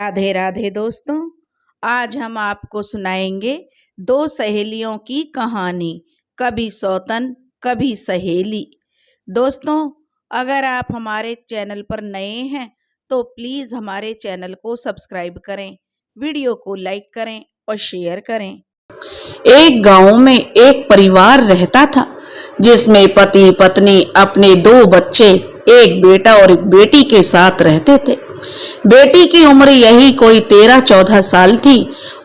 राधे राधे दोस्तों। आज हम आपको सुनाएंगे दो सहेलियों की कहानी, कभी सौतन कभी सहेली। दोस्तों, अगर आप हमारे चैनल पर नए हैं तो प्लीज हमारे चैनल को सब्सक्राइब करें, वीडियो को लाइक करें और शेयर करें। एक गांव में एक परिवार रहता था जिसमें पति पत्नी अपने दो बच्चे, एक बेटा और एक बेटी के साथ रहते थे। बेटी की उम्र यही कोई 13-14 साल थी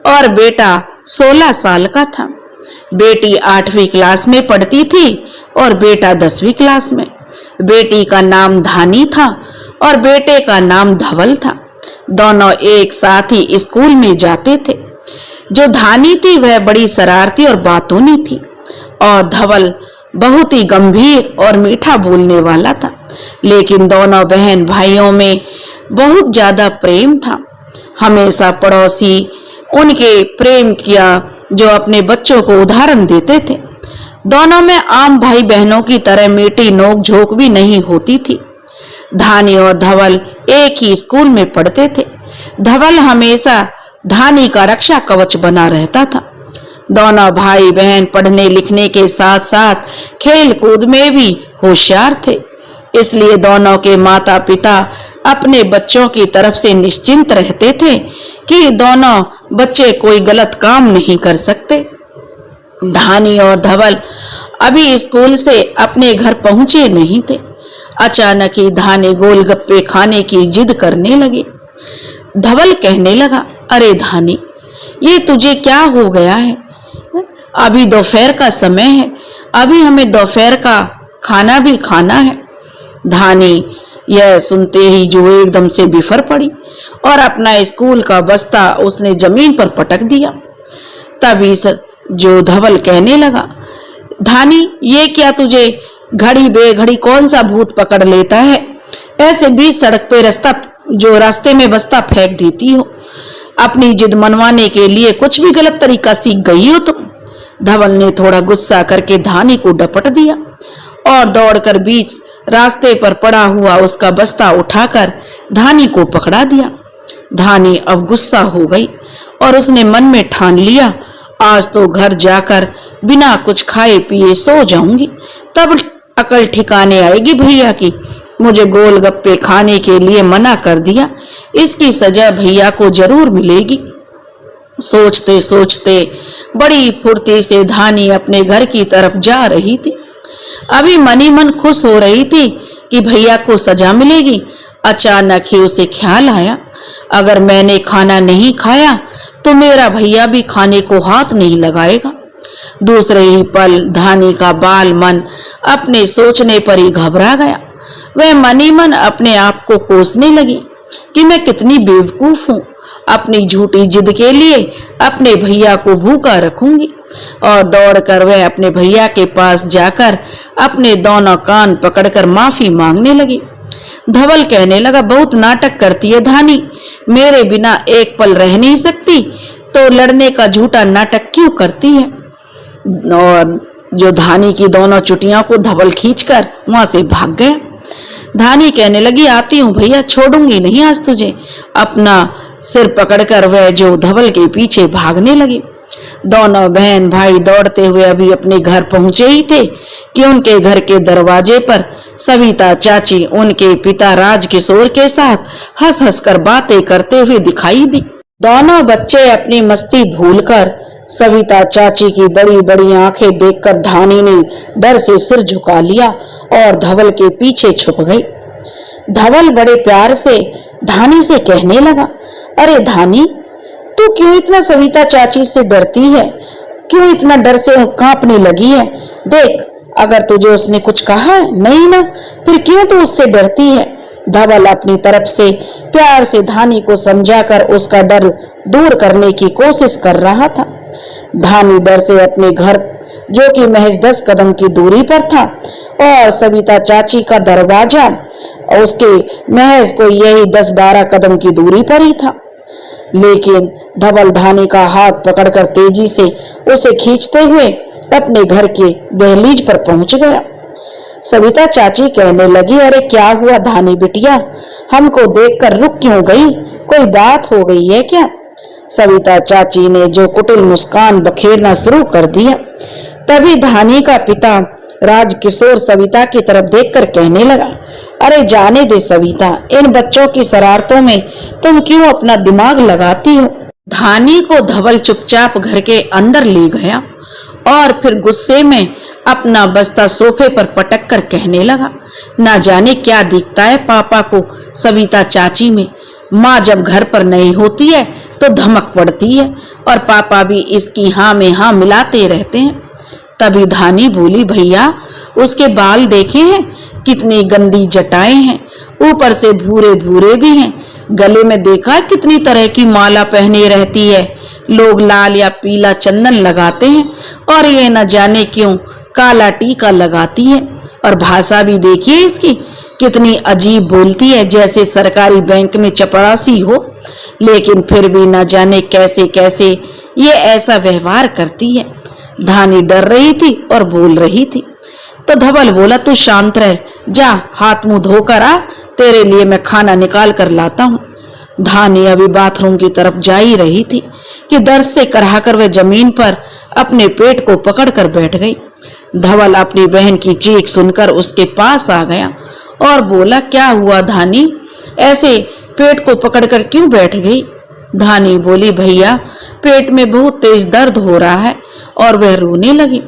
और बेटा 16 साल का था। बेटी 8वीं क्लास में पढ़ती थी और बेटा 10वीं क्लास में। बेटी का नाम धानी था और बेटे का नाम धवल था। दोनों एक साथ ही स्कूल में जाते थे। जो धानी थी वह बड़ी शरारती और बातूनी थी और धवल बहुत ही गंभीर और मीठा बोलने वाला था। लेकिन दोनों बहन भाइयों में बहुत ज्यादा प्रेम था। हमेशा पड़ोसी उनके प्रेम किया जो अपने बच्चों को उदाहरण देते थे। दोनों में आम भाई बहनों की तरह मीठी नोक झोंक भी नहीं होती थी। धानी और धवल एक ही स्कूल में पढ़ते थे। धवल हमेशा धानी का रक्षा कवच बना रहता था। दोनों भाई बहन पढ़ने लिखने के साथ साथ खेल कूद में भी होशियार थे। इसलिए दोनों के माता पिता अपने बच्चों की तरफ से निश्चिंत रहते थे कि दोनों बच्चे कोई गलत काम नहीं कर सकते। धानी और धवल अभी स्कूल से अपने घर पहुंचे नहीं थे। अचानक ही धानी गोलगप्पे खाने की जिद करने लगी। धवल कहने लगा, अरे धानी, ये तुझे क्या हो गया है? अभी दोपहर का समय है, अभी हमें दोपहर का खाना भी खाना है। धानी यह सुनते ही जो एकदम से बिफर पड़ी और अपना स्कूल का बस्ता उसने जमीन पर पटक दिया। तभी जो धवल कहने लगा, धानी, ये क्या तुझे घड़ी बेघड़ी कौन सा भूत पकड़ लेता है? ऐसे बीच सड़क पे रास्ते में बस्ता फेंक देती हो। अपनी जिद मनवाने के लिए कुछ भी गलत तरीका सीख गई हो तुम। धवल ने थोड़ा गुस्सा करके धानी को डपट दिया और दौड़कर बीच रास्ते पर पड़ा हुआ उसका बस्ता उठाकर धानी को पकड़ा दिया। धानी अब गुस्सा हो गई और उसने मन में ठान लिया, आज तो घर जाकर बिना कुछ खाए पिए सो जाऊंगी, तब अकल ठिकाने आएगी भैया की। मुझे गोलगप्पे खाने के लिए मना कर दिया, इसकी सजा भैया को जरूर मिलेगी। सोचते सोचते बड़ी फुर्ती से धानी अपने घर की तरफ जा रही थी। अभी मनी मन खुश हो रही थी कि भैया को सजा मिलेगी। अचानक ही उसे ख्याल आया, अगर मैंने खाना नहीं खाया तो मेरा भैया भी खाने को हाथ नहीं लगाएगा। दूसरे ही पल धानी का बाल मन अपने सोचने पर ही घबरा गया। वह मनी मन अपने आप को कोसने लगी कि मैं कितनी बेवकूफ हूँ। अपनी झूठी जिद के लिए अपने भैया को भूखा रखूंगी। और दौड़कर वह अपने भैया के पास जाकर अपने दोनों कान पकड़कर माफी मांगने लगी। धवल कहने लगा, बहुत नाटक करती है धानी, मेरे बिना एक पल रह नहीं सकती तो लड़ने का झूठा नाटक क्यों करती है? और जो धानी की दोनों चुटियों को धवल खींचकर वहां से भाग गया। धानी कहने लगी, आती हूँ भैया, छोड़ूंगी नहीं आज तुझे। अपना सिर पकड़कर वह जो धवल के पीछे भागने लगी। दोनों बहन भाई दौड़ते हुए अभी अपने घर पहुंचे ही थे कि उनके घर के दरवाजे पर सविता चाची उनके पिता राजकिशोर के साथ हंस हंस कर बातें करते हुए दिखाई दी। दोनों बच्चे अपनी मस्ती भूलकर सविता चाची की बड़ी बड़ी आंखें देखकर धानी ने डर से सिर झुका लिया और धवल के पीछे छुप गई। धवल बड़े प्यार से धानी से कहने लगा, अरे धानी, तू क्यों इतना सविता चाची से डरती है? क्यों इतना डर से कांपने लगी है? देख, अगर तुझे उसने कुछ कहा है, नहीं ना, फिर क्यों तू उससे डरती है? धवल अपनी तरफ से प्यार से धानी को समझाकर उसका डर दूर करने की कोशिश कर रहा था। धानी डर से अपने घर, जो कि महज 10 कदम की दूरी पर था, और सविता चाची का दरवाजा उसके महज कोई यही 10-12 कदम की दूरी पर ही था। लेकिन धवल धानी का हाथ पकड़कर तेजी से उसे खींचते हुए अपने घर के दहलीज पर पहुंच गया। सविता चाची कहने लगी, अरे क्या हुआ धानी बिटिया, हमको देखकर रुक क्यों गई? कोई बात हो गई है क्या? सविता चाची ने जो कुटिल मुस्कान बखेरना शुरू कर दिया। तभी धानी का पिता राजकिशोर सविता की तरफ देखकर कहने लगा, अरे जाने दे सविता, इन बच्चों की शरारतों में तुम क्यों अपना दिमाग लगाती हो? धानी को धवल चुपचाप घर के अंदर ले गया और फिर गुस्से में अपना बस्ता सोफे पर पटक कर कहने लगा, ना जाने क्या दिखता है पापा को सविता चाची में। माँ जब घर पर नहीं होती है तो धमक पड़ती है और पापा भी इसकी हाँ में हाँ मिलाते रहते हैं। तभी धानी बोली, भैया उसके बाल देखे हैं, कितनी गंदी जटाएं हैं, ऊपर से भूरे भूरे भी हैं। गले में देखा कितनी तरह की माला पहने रहती है। लोग लाल या पीला चंदन लगाते हैं और ये न जाने क्यों काला टीका लगाती है। और भाषा भी देखिए इसकी, कितनी अजीब बोलती है, जैसे सरकारी बैंक में चपरासी हो। लेकिन फिर भी न जाने कैसे कैसे ये ऐसा व्यवहार करती है। धानी डर रही थी और बोल रही थी। तो धवल बोला, तू शांत रह, जा हाथ मुंह धोकर आ, तेरे लिए मैं खाना निकाल कर लाता हूँ। धानी अभी बाथरूम की तरफ जा ही रही थी कि दर्द से कराहकर वह जमीन पर अपने पेट को पकड़कर बैठ गई। धवल अपनी बहन की चीख सुनकर उसके पास आ गया और बोला, क्या हुआ धानी, ऐसे पेट को पकड़कर क्यों बैठ गई? धानी बोली, भैया पेट में बहुत तेज दर्द हो रहा है। और वह रोने लगी।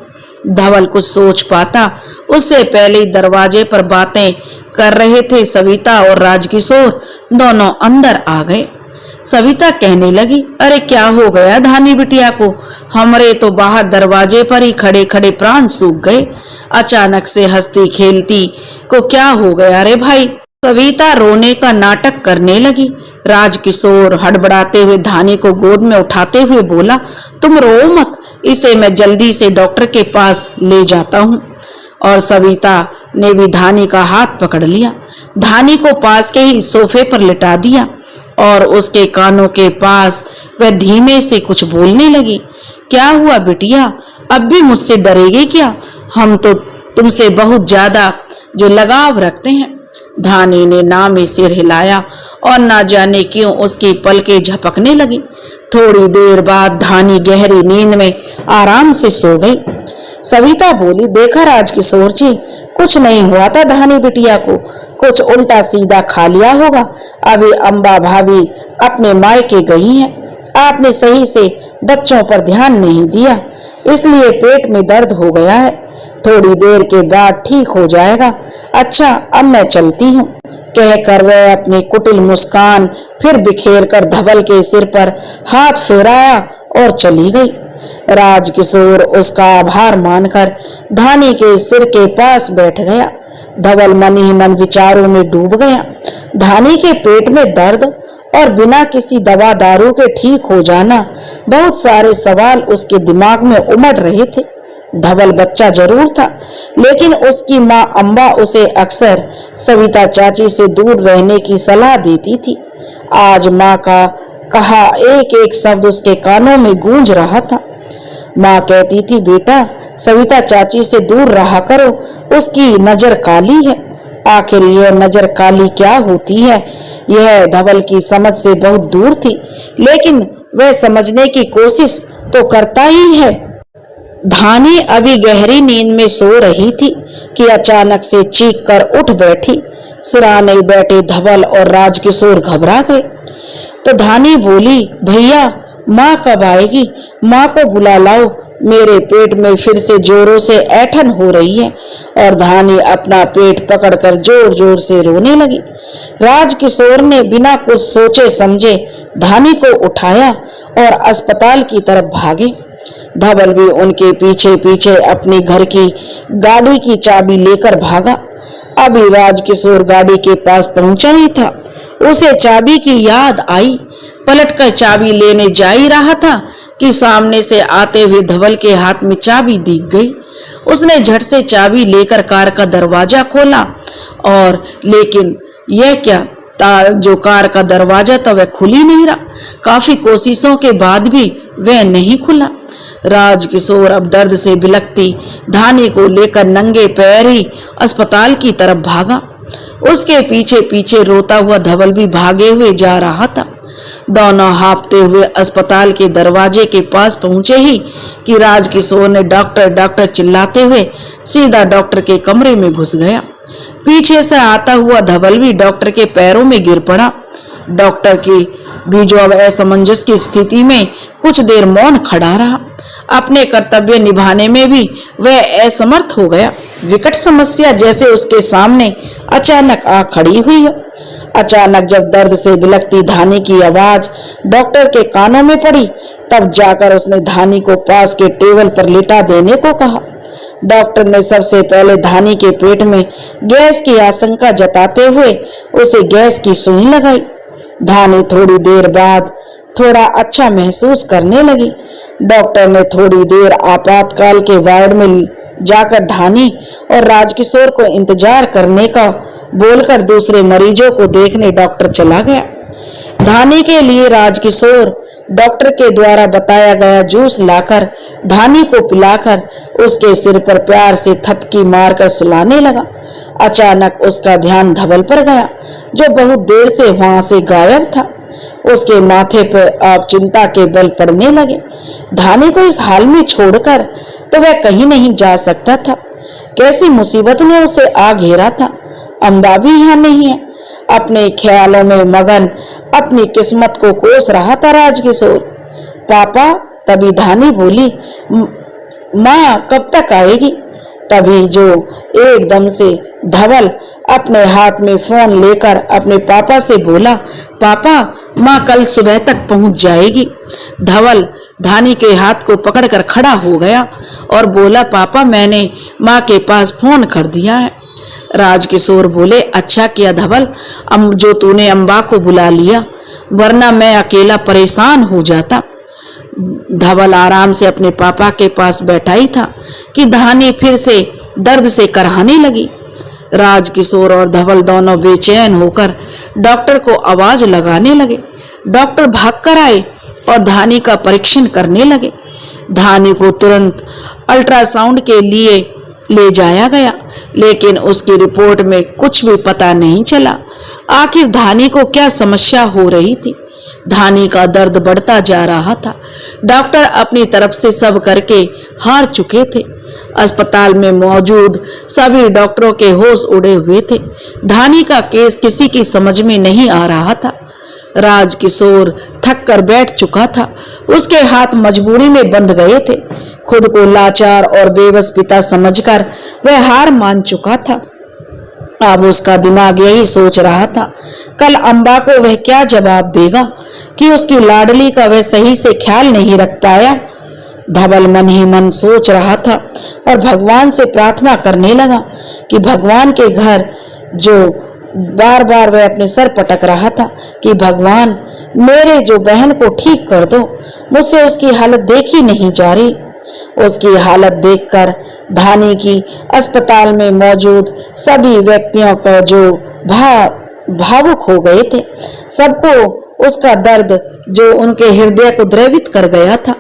धवल कुछ सोच पाता उससे पहले ही दरवाजे पर बातें कर रहे थे सविता और राजकिशोर दोनों अंदर आ गए। सविता कहने लगी, अरे क्या हो गया धानी बिटिया को? हमरे तो बाहर दरवाजे पर ही खड़े खड़े प्राण सूख गए। अचानक से हंसती खेलती को क्या हो गया रे भाई? सविता रोने का नाटक करने लगी। राजकिशोर हड़बड़ाते हुए धानी को गोद में उठाते हुए बोला, तुम रो मत, इसे मैं जल्दी से डॉक्टर के पास ले जाता हूँ। और सविता ने भी धानी का हाथ पकड़ लिया, धानी को पास के ही सोफे पर लिटा दिया और उसके कानों के पास वह धीमे से कुछ बोलने लगी। क्या हुआ बिटिया, अब भी मुझसे डरेगी क्या? हम तो तुमसे बहुत ज्यादा जो लगाव रखते हैं। धानी ने ना में सिर हिलाया और ना जाने क्यों उसकी पलकें झपकने लगी। थोड़ी देर बाद धानी गहरी नींद में आराम से सो गई। सविता बोली, देखा राजकिशोर जी, कुछ नहीं हुआ था धानी बिटिया को, कुछ उल्टा सीधा खा लिया होगा। अभी अम्बा भाभी अपने मायके गई हैं, आपने सही से बच्चों पर ध्यान नहीं दिया, इसलिए पेट में दर्द हो गया है। थोड़ी देर के बाद ठीक हो जाएगा। अच्छा अब मैं चलती हूँ, कहकर वह अपनी कुटिल मुस्कान फिर बिखेर कर धवल के सिर पर हाथ फेराया और चली गई। राजकिशोर उसका आभार मानकर धानी के सिर के पास बैठ गया। धवल मन ही मन विचारों में डूब गया। धानी के पेट में दर्द और बिना किसी दवा दारू के ठीक हो जाना, बहुत सारे सवाल उसके दिमाग में उमड़ रहे थे। धवल बच्चा जरूर था, लेकिन उसकी माँ अम्बा उसे अक्सर सविता चाची से दूर रहने की सलाह देती थी। आज माँ का कहा एक एक शब्द उसके कानों में गूंज रहा था। माँ कहती थी, बेटा सविता चाची से दूर रहा करो, उसकी नजर काली है। आखिर यह नजर काली क्या होती है, यह धवल की समझ से बहुत दूर थी, लेकिन वह समझने की कोशिश तो करता ही है। धानी अभी गहरी नींद में सो रही थी कि अचानक से चीख कर उठ बैठी। सिराने बैठे धवल और राजकिशोर घबरा गए। तो धानी बोली, भैया माँ कब आएगी? माँ को बुला लाओ, मेरे पेट में फिर से जोरों से ऐठन हो रही है। और धानी अपना पेट पकड़कर जोर जोर से रोने लगी। राजकिशोर ने बिना कुछ सोचे समझे धानी को उठाया और अस्पताल की तरफ भागे। धवल भी उनके पीछे पीछे अपने घर की गाड़ी की चाबी लेकर भागा। अभी राजकिशोर गाड़ी के पास पहुंचा ही था, उसे चाबी की याद आई। पलटकर चाबी लेने जा ही रहा था कि सामने से आते हुए धवल के हाथ में चाबी दिख गई। उसने झट से चाबी लेकर कार का दरवाजा खोला और लेकिन यह क्या, जो कार का दरवाजा था वह खुल ही नहीं रहा। काफी कोशिशों के बाद भी वह नहीं खुला। राजकिशोर अब दर्द से बिलखती धानी को लेकर नंगे पैर ही अस्पताल की तरफ भागा। उसके पीछे पीछे रोता हुआ धवल भी भागे हुए जा रहा था। दोनों हाँफते हुए अस्पताल के दरवाजे के पास पहुंचे ही कि राजकिशोर ने डॉक्टर डॉक्टर चिल्लाते हुए सीधा डॉक्टर के कमरे में घुस गया। पीछे से आता हुआ धवल भी डॉक्टर के पैरों में गिर पड़ा। डॉक्टर की भी जो अब असमंजस की स्थिति में कुछ देर मौन खड़ा रहा। अपने कर्तव्य निभाने में भी वह असमर्थ हो गया। विकट समस्या जैसे उसके सामने अचानक आ खड़ी हुई है। अचानक जब दर्द से बिलखती धानी की आवाज डॉक्टर के कानों में पड़ी, तब जाकर उसने धानी को पास के टेबल पर लिटा देने को कहा। डॉक्टर ने सबसे पहले धानी के पेट में गैस की आशंका जताते हुए उसे गैस की सुई लगाई। धानी थोड़ी देर बाद थोड़ा अच्छा महसूस करने लगी। डॉक्टर ने थोड़ी देर आपातकाल के वार्ड में जाकर धानी और राजकिशोर को इंतजार करने का बोलकर दूसरे मरीजों को देखने डॉक्टर चला गया। धानी के लिए राजकिशोर डॉक्टर के द्वारा बताया गया जूस लाकर धानी को पिलाकर उसके सिर पर प्यार से थपकी मारकर सुलाने लगा। अचानक उसका ध्यान धवल पर गया, जो बहुत देर से वहां से गायब था। उसके माथे पर आप चिंता के बल पड़ने लगे। धानी को इस हाल में छोड़कर तो वह कहीं नहीं जा सकता था। कैसी मुसीबत ने उसे आ घेरा था। अम्बा भी यहाँ नहीं है। अपने ख्यालों में मगन अपनी किस्मत को कोस रहा था राजकिशोर। पापा, तभी धानी बोली, माँ कब तक आएगी? तभी जो एकदम से धवल अपने हाथ में फोन लेकर अपने पापा से बोला, पापा माँ कल सुबह तक पहुंच जाएगी। धवल धानी के हाथ को पकड़कर खड़ा हो गया और बोला, पापा मैंने माँ के पास फोन कर दिया है। राजकिशोर बोले, अच्छा किया धवल जो तूने अम्बा को बुला लिया, वरना मैं अकेला परेशान हो जाता। धवल आराम से अपने पापा के पास बैठा ही था कि धानी फिर से दर्द से करहाने लगी। राजकिशोर और धवल दोनों बेचैन होकर डॉक्टर को आवाज लगाने लगे। डॉक्टर भागकर आए और धानी का परीक्षण करने लगे। धानी को तुरंत अल्ट्रासाउंड के लिए ले जाया गया, लेकिन उसकी रिपोर्ट में कुछ भी पता नहीं चला। आखिर धानी को क्या समस्या हो रही थी। धानी का दर्द बढ़ता जा रहा था। डॉक्टर अपनी तरफ से सब करके हार चुके थे। अस्पताल में मौजूद सभी डॉक्टरों के होश उड़े हुए थे। धानी का केस किसी की समझ में नहीं आ रहा था। राजकिशोर थक कर बैठ चुका था। उसके हाथ मजबूरी में बंध गए थे। खुद को लाचार और बेबस पिता समझकर वह हार मान चुका था। अब उसका दिमाग यही सोच रहा था, कल अम्बा को वह क्या जवाब देगा कि उसकी लाडली का वह सही से ख्याल नहीं रख पाया। धवल मन ही मन सोच रहा था और भगवान से प्रार्थना करने लगा कि भगवान के घर जो बार बार वह अपने सर पटक रहा था कि भगवान मेरे जो बहन को ठीक कर दो, मुझसे उसकी हालत देखी नहीं जा रही। उसकी हालत देखकर धानी की अस्पताल में मौजूद सभी व्यक्तियों को जो भावुक हो गए थे, सबको उसका दर्द जो उनके हृदय को द्रवित कर गया था।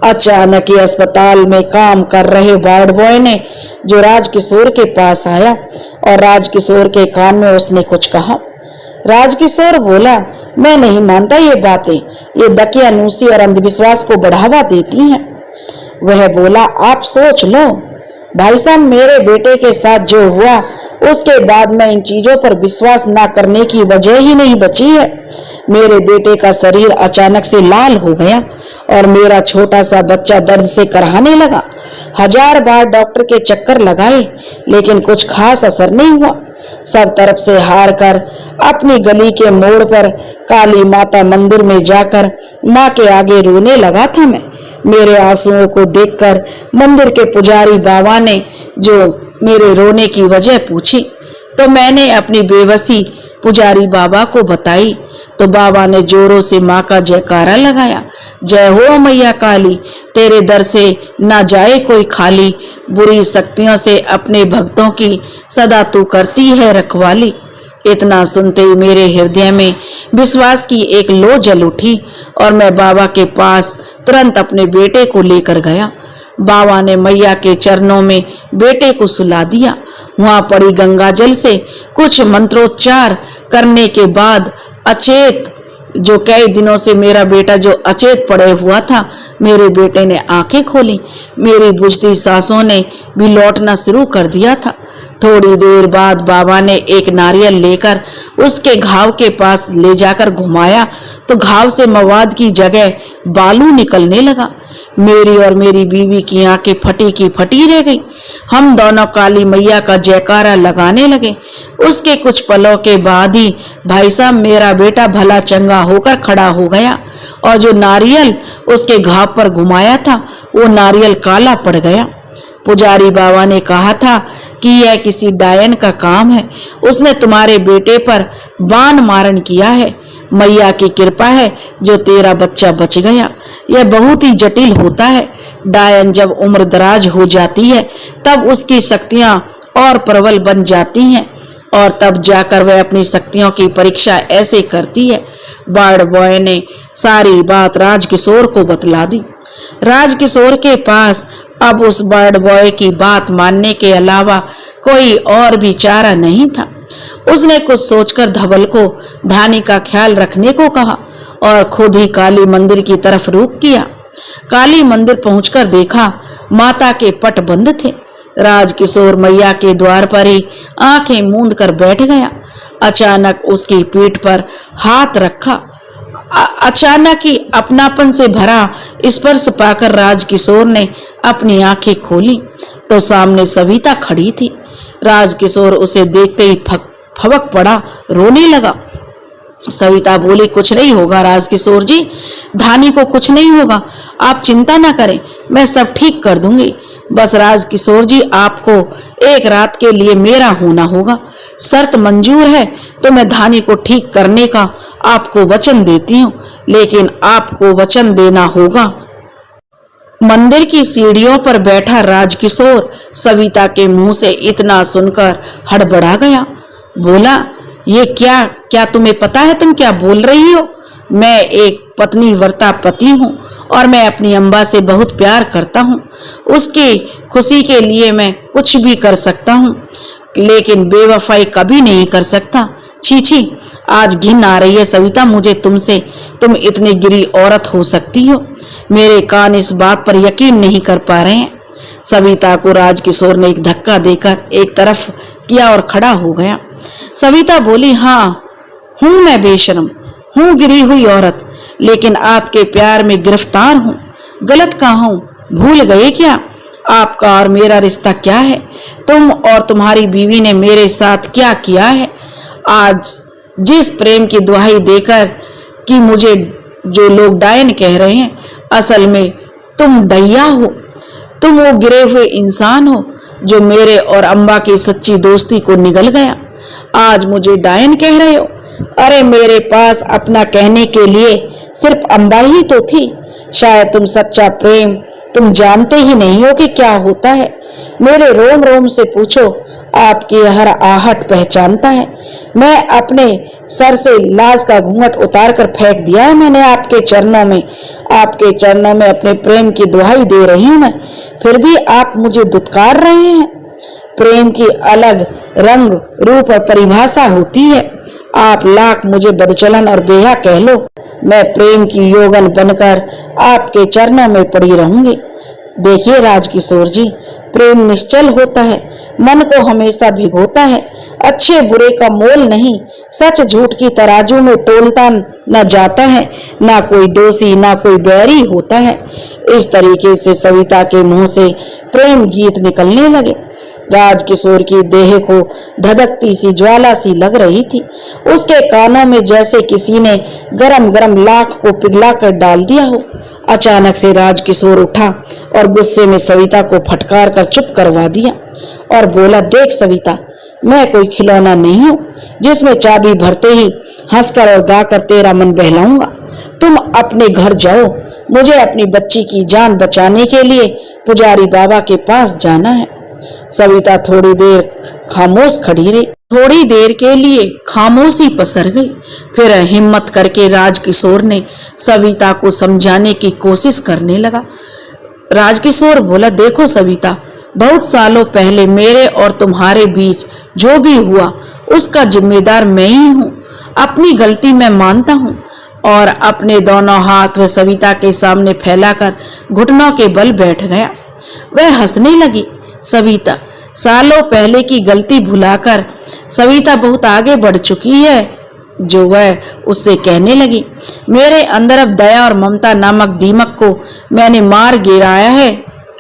अचानक ही अस्पताल में काम कर रहे वार्ड बॉय ने जो राजकिशोर के पास आया और राजकिशोर के कान में उसने कुछ कहा। राजकिशोर बोला, मैं नहीं मानता ये बातें, ये दकियानूसी और अंधविश्वास को बढ़ावा देती हैं। वह बोला, आप सोच लो भाई साहब, मेरे बेटे के साथ जो हुआ उसके बाद मैं इन चीजों पर विश्वास न करने की वजह ही नहीं बची है। मेरे बेटे का शरीर अचानक से लाल हो गया और मेरा छोटा सा बच्चा दर्द से करहाने लगा। 1000 बार डॉक्टर के चक्कर लगाए, लेकिन कुछ खास असर नहीं हुआ। सब तरफ से हार कर अपनी गली के मोड़ पर काली माता मंदिर में जाकर माँ के आगे रोने लगा था मैं। मेरे आंसुओं को देखकर मंदिर के पुजारी बाबा ने जो मेरे रोने की वजह पूछी, तो मैंने अपनी बेबसी पुजारी बाबा को बताई। तो बाबा ने जोरों से माँ का जयकारा लगाया, जय हो मैया काली, तेरे दर से ना जाए कोई खाली, बुरी शक्तियों से अपने भक्तों की सदा तू करती है रखवाली। इतना सुनते ही मेरे हृदय में विश्वास की एक लो जल उठी और मैं बाबा के पास तुरंत अपने बेटे को लेकर गया। बाबा ने मैया के चरणों में बेटे को सुला दिया। वहां पड़ी गंगा जल से कुछ मंत्रोच्चार करने के बाद अचेत जो कई दिनों से मेरा बेटा जो अचेत पड़े हुआ था, मेरे बेटे ने आंखें खोली। मेरी बुझती सांसों ने भी लौटना शुरू कर दिया था। थोड़ी देर बाद बाबा ने एक नारियल लेकर उसके घाव के पास ले जाकर घुमाया तो घाव से मवाद की जगह बालू निकलने लगा। मेरी और मेरी बीवी की आंखें फटी की फटी रह गई। हम दोनों काली मैया का जयकारा लगाने लगे। उसके कुछ पलों के बाद ही भाई साहब मेरा बेटा भला चंगा होकर खड़ा हो गया और जो नारियल उसके घाव पर घुमाया था वो नारियल काला पड़ गया। पुजारी बाबा ने कहा था कि यह किसी डायन का काम है, उसने तुम्हारे बेटे पर बाण मारण किया है। मैया की कृपा है जो तेरा बच्चा बच गया। यह बहुत ही जटिल होता है। डायन जब उम्र दराज हो जाती है तब उसकी शक्तियां और प्रबल बन जाती हैं और तब जाकर वह अपनी शक्तियों की परीक्षा ऐसे करती है। बर्ड बॉय ने सारी बात राजकिशोर को बतला दी। राजकिशोर के पास अब उस बर्ड बॉय की बात मानने के अलावा कोई और भी चारा नहीं था। उसने कुछ सोचकर धवल को धानी का ख्याल रखने को कहा और खुद ही काली मंदिर की तरफ रुख किया। काली मंदिर पहुंचकर देखा माता के पट बंद थे। राजकिशोर मैया के द्वार पर ही आंखें मूंद कर बैठ गया। अचानक उसकी पीठ पर हाथ रखा। अचानक ही अपनापन से भरा स्पर्श पाकर राजकिशोर ने अपनी आंखें खोली तो सामने सविता खड़ी थी। राजकिशोर उसे देखते ही फबक पड़ा, रोने लगा। सविता बोली, कुछ नहीं होगा राजकिशोर जी, धानी को कुछ नहीं होगा, आप चिंता ना करें, मैं सब ठीक कर दूंगी। बस राजकिशोर जी आपको एक रात के लिए मेरा होना होगा। शर्त मंजूर है तो मैं धानी को ठीक करने का आपको वचन देती हूँ, लेकिन आपको वचन देना होगा। मंदिर की सीढ़ियों पर बैठा राजकिशोर सविता के मुंह से इतना सुनकर हड़बड़ा गया। बोला, ये क्या तुम्हें पता है तुम क्या बोल रही हो? मैं एक पत्नी व्रता पति हूँ और मैं अपनी अम्बा से बहुत प्यार करता हूँ। उसकी खुशी के लिए मैं कुछ भी कर सकता हूँ, लेकिन बेवफाई कभी नहीं कर सकता। छी छी, आज घिन आ रही है सविता मुझे तुमसे। तुम इतनी गिरी औरत हो सकती हो? मेरे कान इस बात पर यकीन नहीं कर पा रहे हैं। सविता को राजकिशोर ने एक धक्का देकर एक तरफ किया और खड़ा हो गया। सविता बोली, हाँ हूं मैं बेशर्म, हूं गिरी हुई औरत, लेकिन आपके प्यार में गिरफ्तार हूं। गलत कहा हूं, भूल गए क्या आपका और मेरा रिश्ता क्या है? तुम और तुम्हारी बीवी ने मेरे साथ क्या किया है? आज जिस प्रेम की दुहाई देकर कि मुझे जो लोग डायन कह रहे हैं, असल में तुम दैया हो। तुम वो गिरे हुए इंसान हो जो मेरे और अम्बा की सच्ची दोस्ती को निगल गया। आज मुझे डायन कह रहे हो? अरे मेरे पास अपना कहने के लिए सिर्फ अम्बा ही तो थी। शायद तुम सच्चा प्रेम तुम जानते ही नहीं हो कि क्या होता है। मेरे रोम रोम से पूछो, आपकी हर आहट पहचानता है। मैं अपने सर से लाज का घूंघट उतार कर फेंक दिया है मैंने आपके चरणों में अपने प्रेम की दुहाई दे रही हूं मैं, फिर भी आप मुझे दुत्कार रहे हैं। प्रेम की अलग रंग रूप और परिभाषा होती है। आप लाख मुझे बदचलन और बेहा कह लो, मैं प्रेम की योगन बनकर आपके चरणों में पड़ी रहूंगी। देखिए राजकिशोर जी, प्रेम निश्चल होता है, मन को हमेशा भिगोता है। अच्छे बुरे का मोल नहीं, सच झूठ की तराजू में तोलता न जाता है। ना कोई दोषी ना कोई बैरी होता है। इस तरीके से सविता के मुंह से प्रेम गीत निकलने लगे। राजकिशोर की देह को धधकती सी ज्वाला सी लग रही थी। उसके कानों में जैसे किसी ने गरम गरम लाख को पिघला कर डाल दिया हो। अचानक से राजकिशोर उठा और गुस्से में सविता को फटकार कर चुप करवा दिया और बोला, देख सविता, मैं कोई खिलौना नहीं हूँ जिसमें चाबी भरते ही हंसकर और गाकर तेरा मन बहलाऊंगा। तुम अपने घर जाओ, मुझे अपनी बच्ची की जान बचाने के लिए पुजारी बाबा के पास जाना है। सविता थोड़ी देर खामोश खड़ी रही। थोड़ी देर के लिए खामोशी पसर गई। फिर हिम्मत करके राजकिशोर ने सविता को समझाने की कोशिश करने लगा। राजकिशोर बोला, देखो सविता, बहुत सालों पहले मेरे और तुम्हारे बीच जो भी हुआ उसका जिम्मेदार मैं ही हूँ। अपनी गलती मैं मानता हूँ और अपने दोनों हाथ वह सविता के सामने फैलाकर घुटनों के बल बैठ गया। वह हंसने लगी। सविता, सालों पहले की गलती भुलाकर सविता बहुत आगे बढ़ चुकी है। जो वह उससे कहने लगी, मेरे अंदर अब दया और ममता नामक दीमक को मैंने मार गिराया है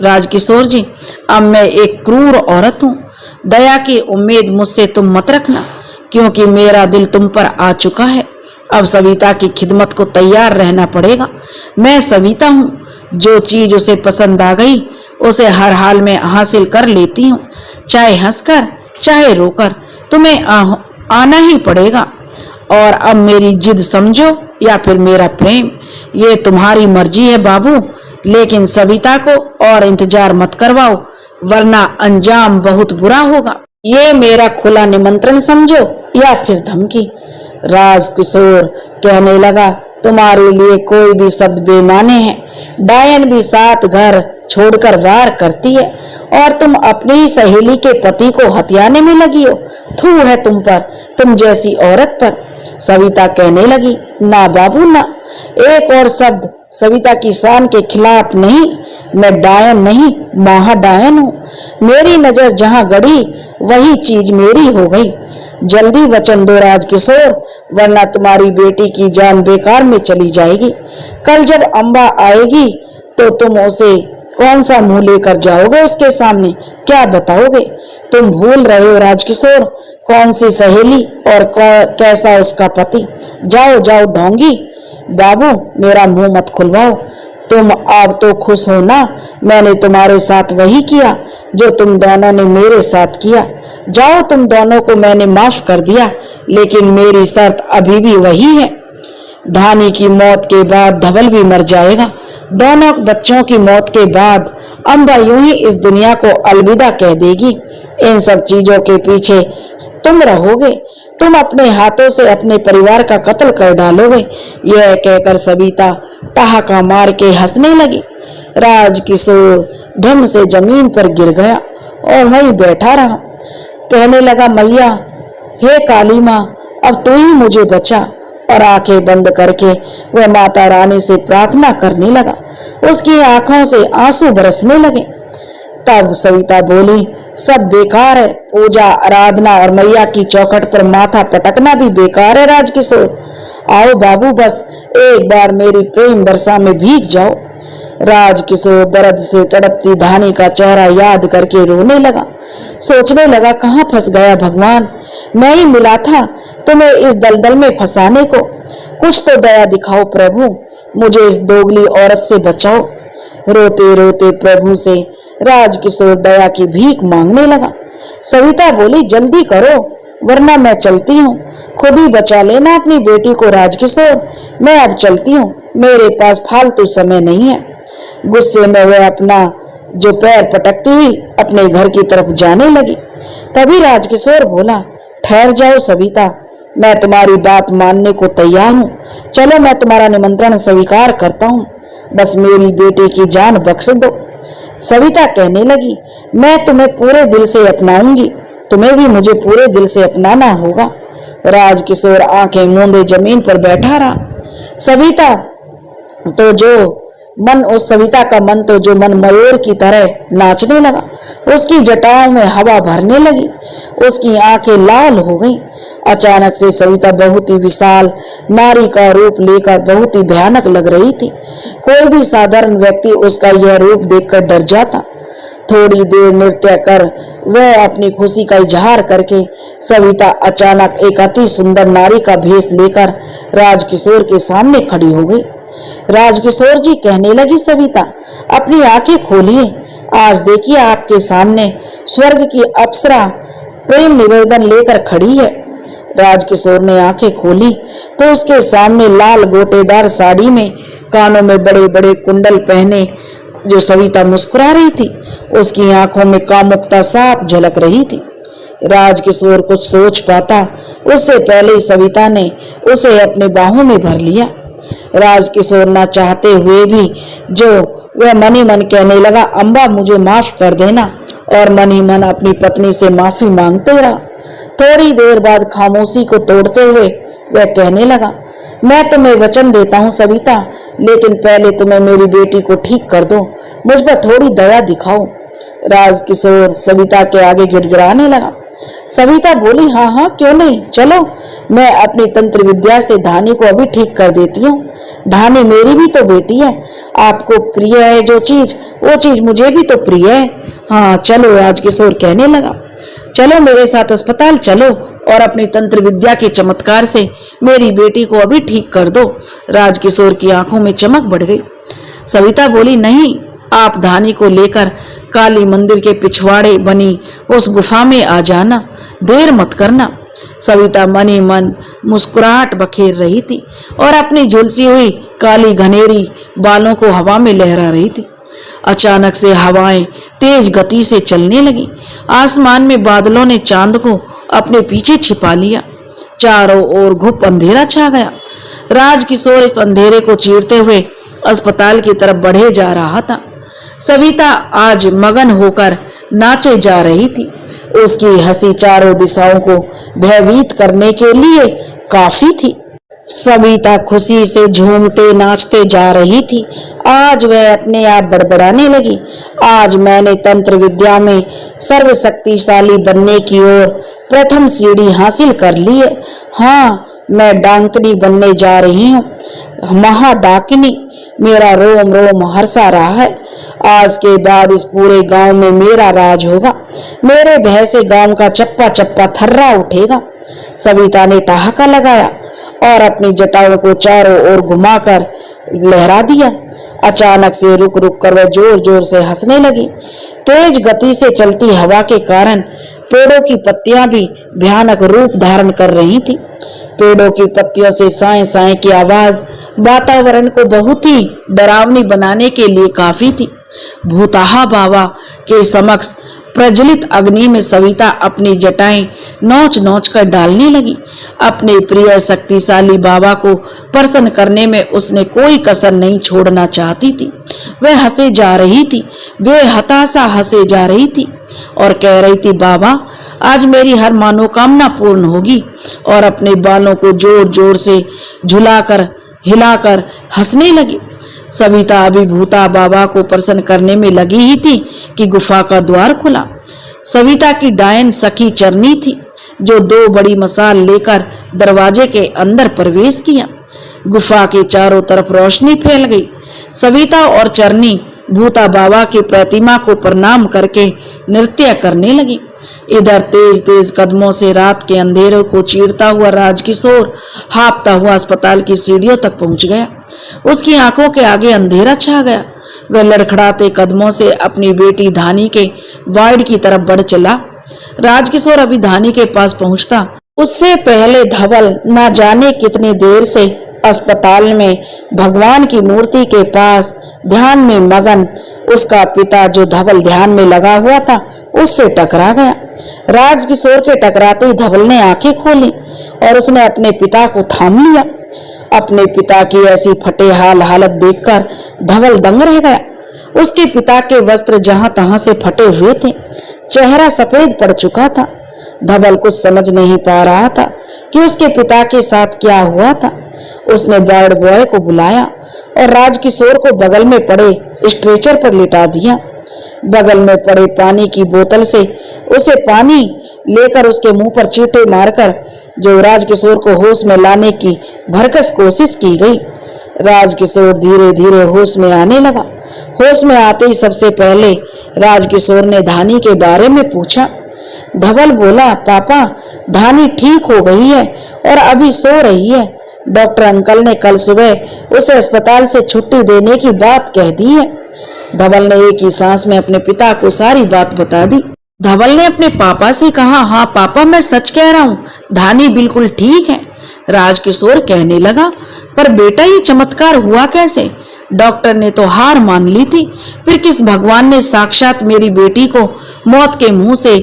राजकिशोर जी। अब मैं एक क्रूर औरत हूँ। दया की उम्मीद मुझसे तुम मत रखना, क्योंकि मेरा दिल तुम पर आ चुका है। अब सविता की खिदमत को तैयार रहना पड़ेगा। मैं सविता हूँ, जो चीज उसे पसंद आ गई उसे हर हाल में हासिल कर लेती हूँ, चाहे हंसकर चाहे रोकर। तुम्हें आना ही पड़ेगा। और अब मेरी जिद समझो या फिर मेरा प्रेम, ये तुम्हारी मर्जी है बाबू। लेकिन सविता को और इंतजार मत करवाओ, वरना अंजाम बहुत बुरा होगा। ये मेरा खुला निमंत्रण समझो या फिर धमकी। राजकिशोर कहने लगा, तुम्हारे लिए कोई भी शब्द बेमाने हैं। डायन भी 7 घर छोड़कर वार करती है और तुम अपनी ही सहेली के पति को हथियाने में लगी हो। थू है तुम पर, तुम जैसी औरत पर। सविता कहने लगी, ना बाबू ना, एक और शब्द सविता की शान के खिलाफ नहीं। मैं डायन नहीं, महाडायन हूँ। मेरी नजर जहाँ गड़ी वही चीज मेरी हो गई। जल्दी वचन दो राजकिशोर, वरना तुम्हारी बेटी की जान बेकार में चली जाएगी। कल जब अम्बा आएगी तो तुम उसे कौन सा मुंह लेकर जाओगे उसके सामने, क्या बताओगे? तुम भूल रहे हो राजकिशोर, कौन सी सहेली और कैसा उसका पति। जाओ जाओ ढोंगी। बाबू, मेरा मुंह मत खुलवाओ। तुम अब तो खुश हो ना? मैंने तुम्हारे साथ वही किया जो तुम दोनों ने मेरे साथ किया। जाओ, तुम दोनों को मैंने माफ कर दिया, लेकिन मेरी शर्त अभी भी वही है। धानी की मौत के बाद धवल भी मर जाएगा। दोनों बच्चों की मौत के बाद अम्बा यूं ही इस दुनिया को अलविदा कह देगी। इन सब चीजों के पीछे तुम रहोगे। तुम अपने हाथों से अपने परिवार का कत्ल कर डालोगे। यह कहकर सविता ठहाका मार के हंसने लगी। राजकिशोर धम से जमीन पर गिर गया और वहीं बैठा रहा। कहने लगा, मैया, हे काली माँ, अब तू ही मुझे बचा। और आंखें बंद करके वह माता रानी से प्रार्थना करने लगा। उसकी आंखों से आंसू बरसने लगे। तब सविता बोली, सब बेकार है। पूजा, आराधना और मैया की चौखट पर माथा पटकना भी बेकार है राजकिशोर। आओ बाबू, बस एक बार मेरी प्रेम वर्षा में भीग जाओ। राजकिशोर दर्द से तड़पती धानी का चेहरा याद करके रोने लगा। सोचने लगा, कहाँ फंस गया भगवान। मैं ही मिला था तुम्हें इस दलदल में फंसाने को। कुछ तो दया दिखाओ प्रभु, मुझे इस दोगली औरत से बचाओ। रोते रोते प्रभु से राजकिशोर दया की भीख मांगने लगा। सविता बोली, जल्दी करो, वरना मैं चलती हूँ। खुद ही बचा लेना अपनी बेटी को राजकिशोर। मैं अब चलती हूँ, मेरे पास फालतू समय नहीं है। गुस्से में वह अपना जो पैर पटकती हुई अपने घर की तरफ जाने लगी। तभी राजकिशोर बोला, ठहर जाओ सविता, मैं तुम्हारी बात मानने को तैयार हूँ। चलो, मैं तुम्हारा निमंत्रण स्वीकार करता हूँ। बस मेरी बेटी की जान बख्श दो। सविता कहने लगी, मैं तुम्हें पूरे दिल से अपनाऊंगी। तुम्हें भी मुझे पूरे दिल से अपनाना होगा। राजकिशोर आंखें मूंदे जमीन पर बैठा रहा। सविता का मन तो जो मन मयूर की तरह नाचने लगा। उसकी जटाओं में हवा भरने लगी। उसकी आंखें लाल हो गईं। अचानक से सविता बहुत ही विशाल नारी का रूप लेकर बहुत ही भयानक लग रही थी। कोई भी साधारण व्यक्ति उसका यह रूप देखकर डर जाता। थोड़ी देर नृत्य कर वह अपनी खुशी का इजहार करके सविता अचानक एक अति सुंदर नारी का भेष लेकर राजकिशोर के सामने खड़ी हो गई। राजकिशोर जी, कहने लगी सविता, अपनी आंखें खोलिए। आज देखिए, आपके सामने स्वर्ग की अप्सरा प्रेम निवेदन लेकर खड़ी है। राजकिशोर ने आंखें खोली तो उसके सामने लाल गोटेदार साड़ी में कानों में बड़े बड़े कुंडल पहने जो सविता मुस्कुरा रही थी। उसकी आंखों में कामुकता साफ झलक रही थी। राजकिशोर कुछ सोच पाता उससे पहले ही सविता ने उसे अपने बाहों में भर लिया। राजकिशोर ना चाहते हुए भी जो वह मनी मन कहने लगा, अम्बा मुझे माफ कर देना, और मनी मन अपनी पत्नी से माफी मांगते रहा। थोड़ी देर बाद खामोशी को तोड़ते हुए वह कहने लगा, मैं तुम्हें वचन देता हूँ सविता, लेकिन पहले तुम्हें मेरी बेटी को ठीक कर दो, मुझ पर थोड़ी दया दिखाओ। राजकिशोर सविता के आगे गिड़गिड़ाने लगा। सविता बोली, हाँ हाँ क्यों नहीं, चलो मैं अपनी तंत्र विद्या से धानी को अभी ठीक कर देती हूँ। धानी मेरी भी तो बेटी है, आपको प्रिय है जो चीज, वो चीज मुझे भी तो प्रिय है। हाँ चलो, राजकिशोर कहने लगा, चलो मेरे साथ अस्पताल चलो और अपनी तंत्र विद्या के चमत्कार से मेरी बेटी को अभी ठीक कर दो। राजकिशोर की आंखों में चमक बढ़ गई। सविता बोली, नहीं, आप धानी को लेकर काली मंदिर के पिछवाड़े बनी उस गुफा में आ जाना, देर मत करना। सविता मन ही मन मुस्कुराहट बखेर रही थी और अपनी झुलसी हुई काली घनेरी बालों को हवा में लहरा रही थी। अचानक से हवाएं तेज गति से चलने लगी। आसमान में बादलों ने चांद को अपने पीछे छिपा लिया। चारों ओर घुप अंधेरा छा गया। राजकिशोर इस अंधेरे को चीरते हुए अस्पताल की तरफ बढ़े जा रहा था। सविता आज मगन होकर नाचे जा रही थी। उसकी हंसी चारों दिशाओं को भयभीत करने के लिए काफी थी। सविता खुशी से झूमते नाचते जा रही थी। आज वह अपने आप बड़बड़ाने लगी, आज मैंने तंत्र विद्या में सर्वशक्तिशाली बनने की ओर प्रथम सीढ़ी हासिल कर ली है। हाँ, मैं डांकनी बनने जा रही हूँ, महाडाकिनी। मेरा रोम रोम हर्षा रहा है। आज के बाद इस पूरे गांव में मेरा राज होगा। मेरे भय से गांव का चप्पा चप्पा थर्रा उठेगा। सविता ने ठहाका लगाया और अपनी जटाओं को चारों ओर घुमाकर लहरा दिया। अचानक से रुक रुक कर वह जोर जोर से हंसने लगी। तेज गति से चलती हवा के कारण पेड़ों की पत्तियां भी भयानक रूप धारण कर रही थी। पेड़ों की पत्तियों से साए साए की आवाज वातावरण को बहुत ही डरावनी बनाने के लिए काफी थी। भूताहा बाबा के समक्ष प्रज्वलित अग्नि में सविता अपनी जटाएं नोच नोच कर डालने लगी। अपने प्रिय शक्तिशाली बाबा को प्रसन्न करने में उसने कोई कसर नहीं छोड़ना चाहती थी। वह हंसे जा रही थी, बेहताशा हंसे जा रही थी और कह रही थी, बाबा आज मेरी हर मनोकामना पूर्ण होगी। और अपने बालों को जोर जोर से झुलाकर हिलाकर हंसने लगी। सविता अभिभूता बाबा को प्रसन्न करने में लगी ही थी कि गुफा का द्वार खुला। सविता की डायन सखी चरनी थी, जो 2 बड़ी मसाल लेकर दरवाजे के अंदर प्रवेश किया। गुफा के चारों तरफ रोशनी फैल गई। सविता और चरनी भूता बाबा की प्रतिमा को प्रणाम करके नृत्य करने लगी। इधर तेज तेज कदमों से रात के अंधेरे को चीरता हुआ राजकिशोर हाँफता हुआ अस्पताल की सीढ़ियों तक पहुंच गया। उसकी आंखों के आगे अंधेरा छा गया। वह लड़खड़ाते कदमों से अपनी बेटी धानी के वार्ड की तरफ बढ़ चला। राजकिशोर अभी धानी के पास पहुंचता उससे पहले धवल न जाने कितनी देर से अस्पताल में भगवान की मूर्ति के पास ध्यान में मगन उसका पिता, जो धवल ध्यान में लगा हुआ था, उससे टकरा गया। राजकिशोर के टकराते ही धवल ने आंखें खोली और उसने अपने पिता को थाम लिया। अपने पिता की ऐसी फटेहाल हालत देखकर धवल दंग रह गया। उसके पिता के वस्त्र जहां तहां से फटे हुए थे, चेहरा सफेद पड़ चुका था। धवल कुछ समझ नहीं पा रहा था कि उसके पिता के साथ क्या हुआ था। उसने वार्ड बॉय को बुलाया और राजकिशोर को बगल में पड़े स्ट्रेचर पर लिटा दिया। बगल में पड़े पानी की बोतल से उसे पानी लेकर उसके मुंह पर चींटे मारकर जो राजकिशोर को होश में लाने की भरकस कोशिश की गई। राजकिशोर धीरे धीरे होश में आने लगा। होश में आते ही सबसे पहले राजकिशोर ने धानी के बारे में पूछा। धवल बोला, पापा धानी ठीक हो गई है और अभी सो रही है। डॉक्टर अंकल ने कल सुबह उसे अस्पताल से छुट्टी देने की बात कह दी है। धवल ने एक ही सांस में अपने पिता को सारी बात बता दी। धवल ने अपने पापा से कहा, हाँ पापा मैं सच कह रहा हूँ, धानी बिल्कुल ठीक है। राजकिशोर कहने लगा, पर बेटा ये चमत्कार हुआ कैसे? डॉक्टर ने तो हार मान ली थी, फिर किस भगवान ने साक्षात मेरी बेटी को मौत के मुंह से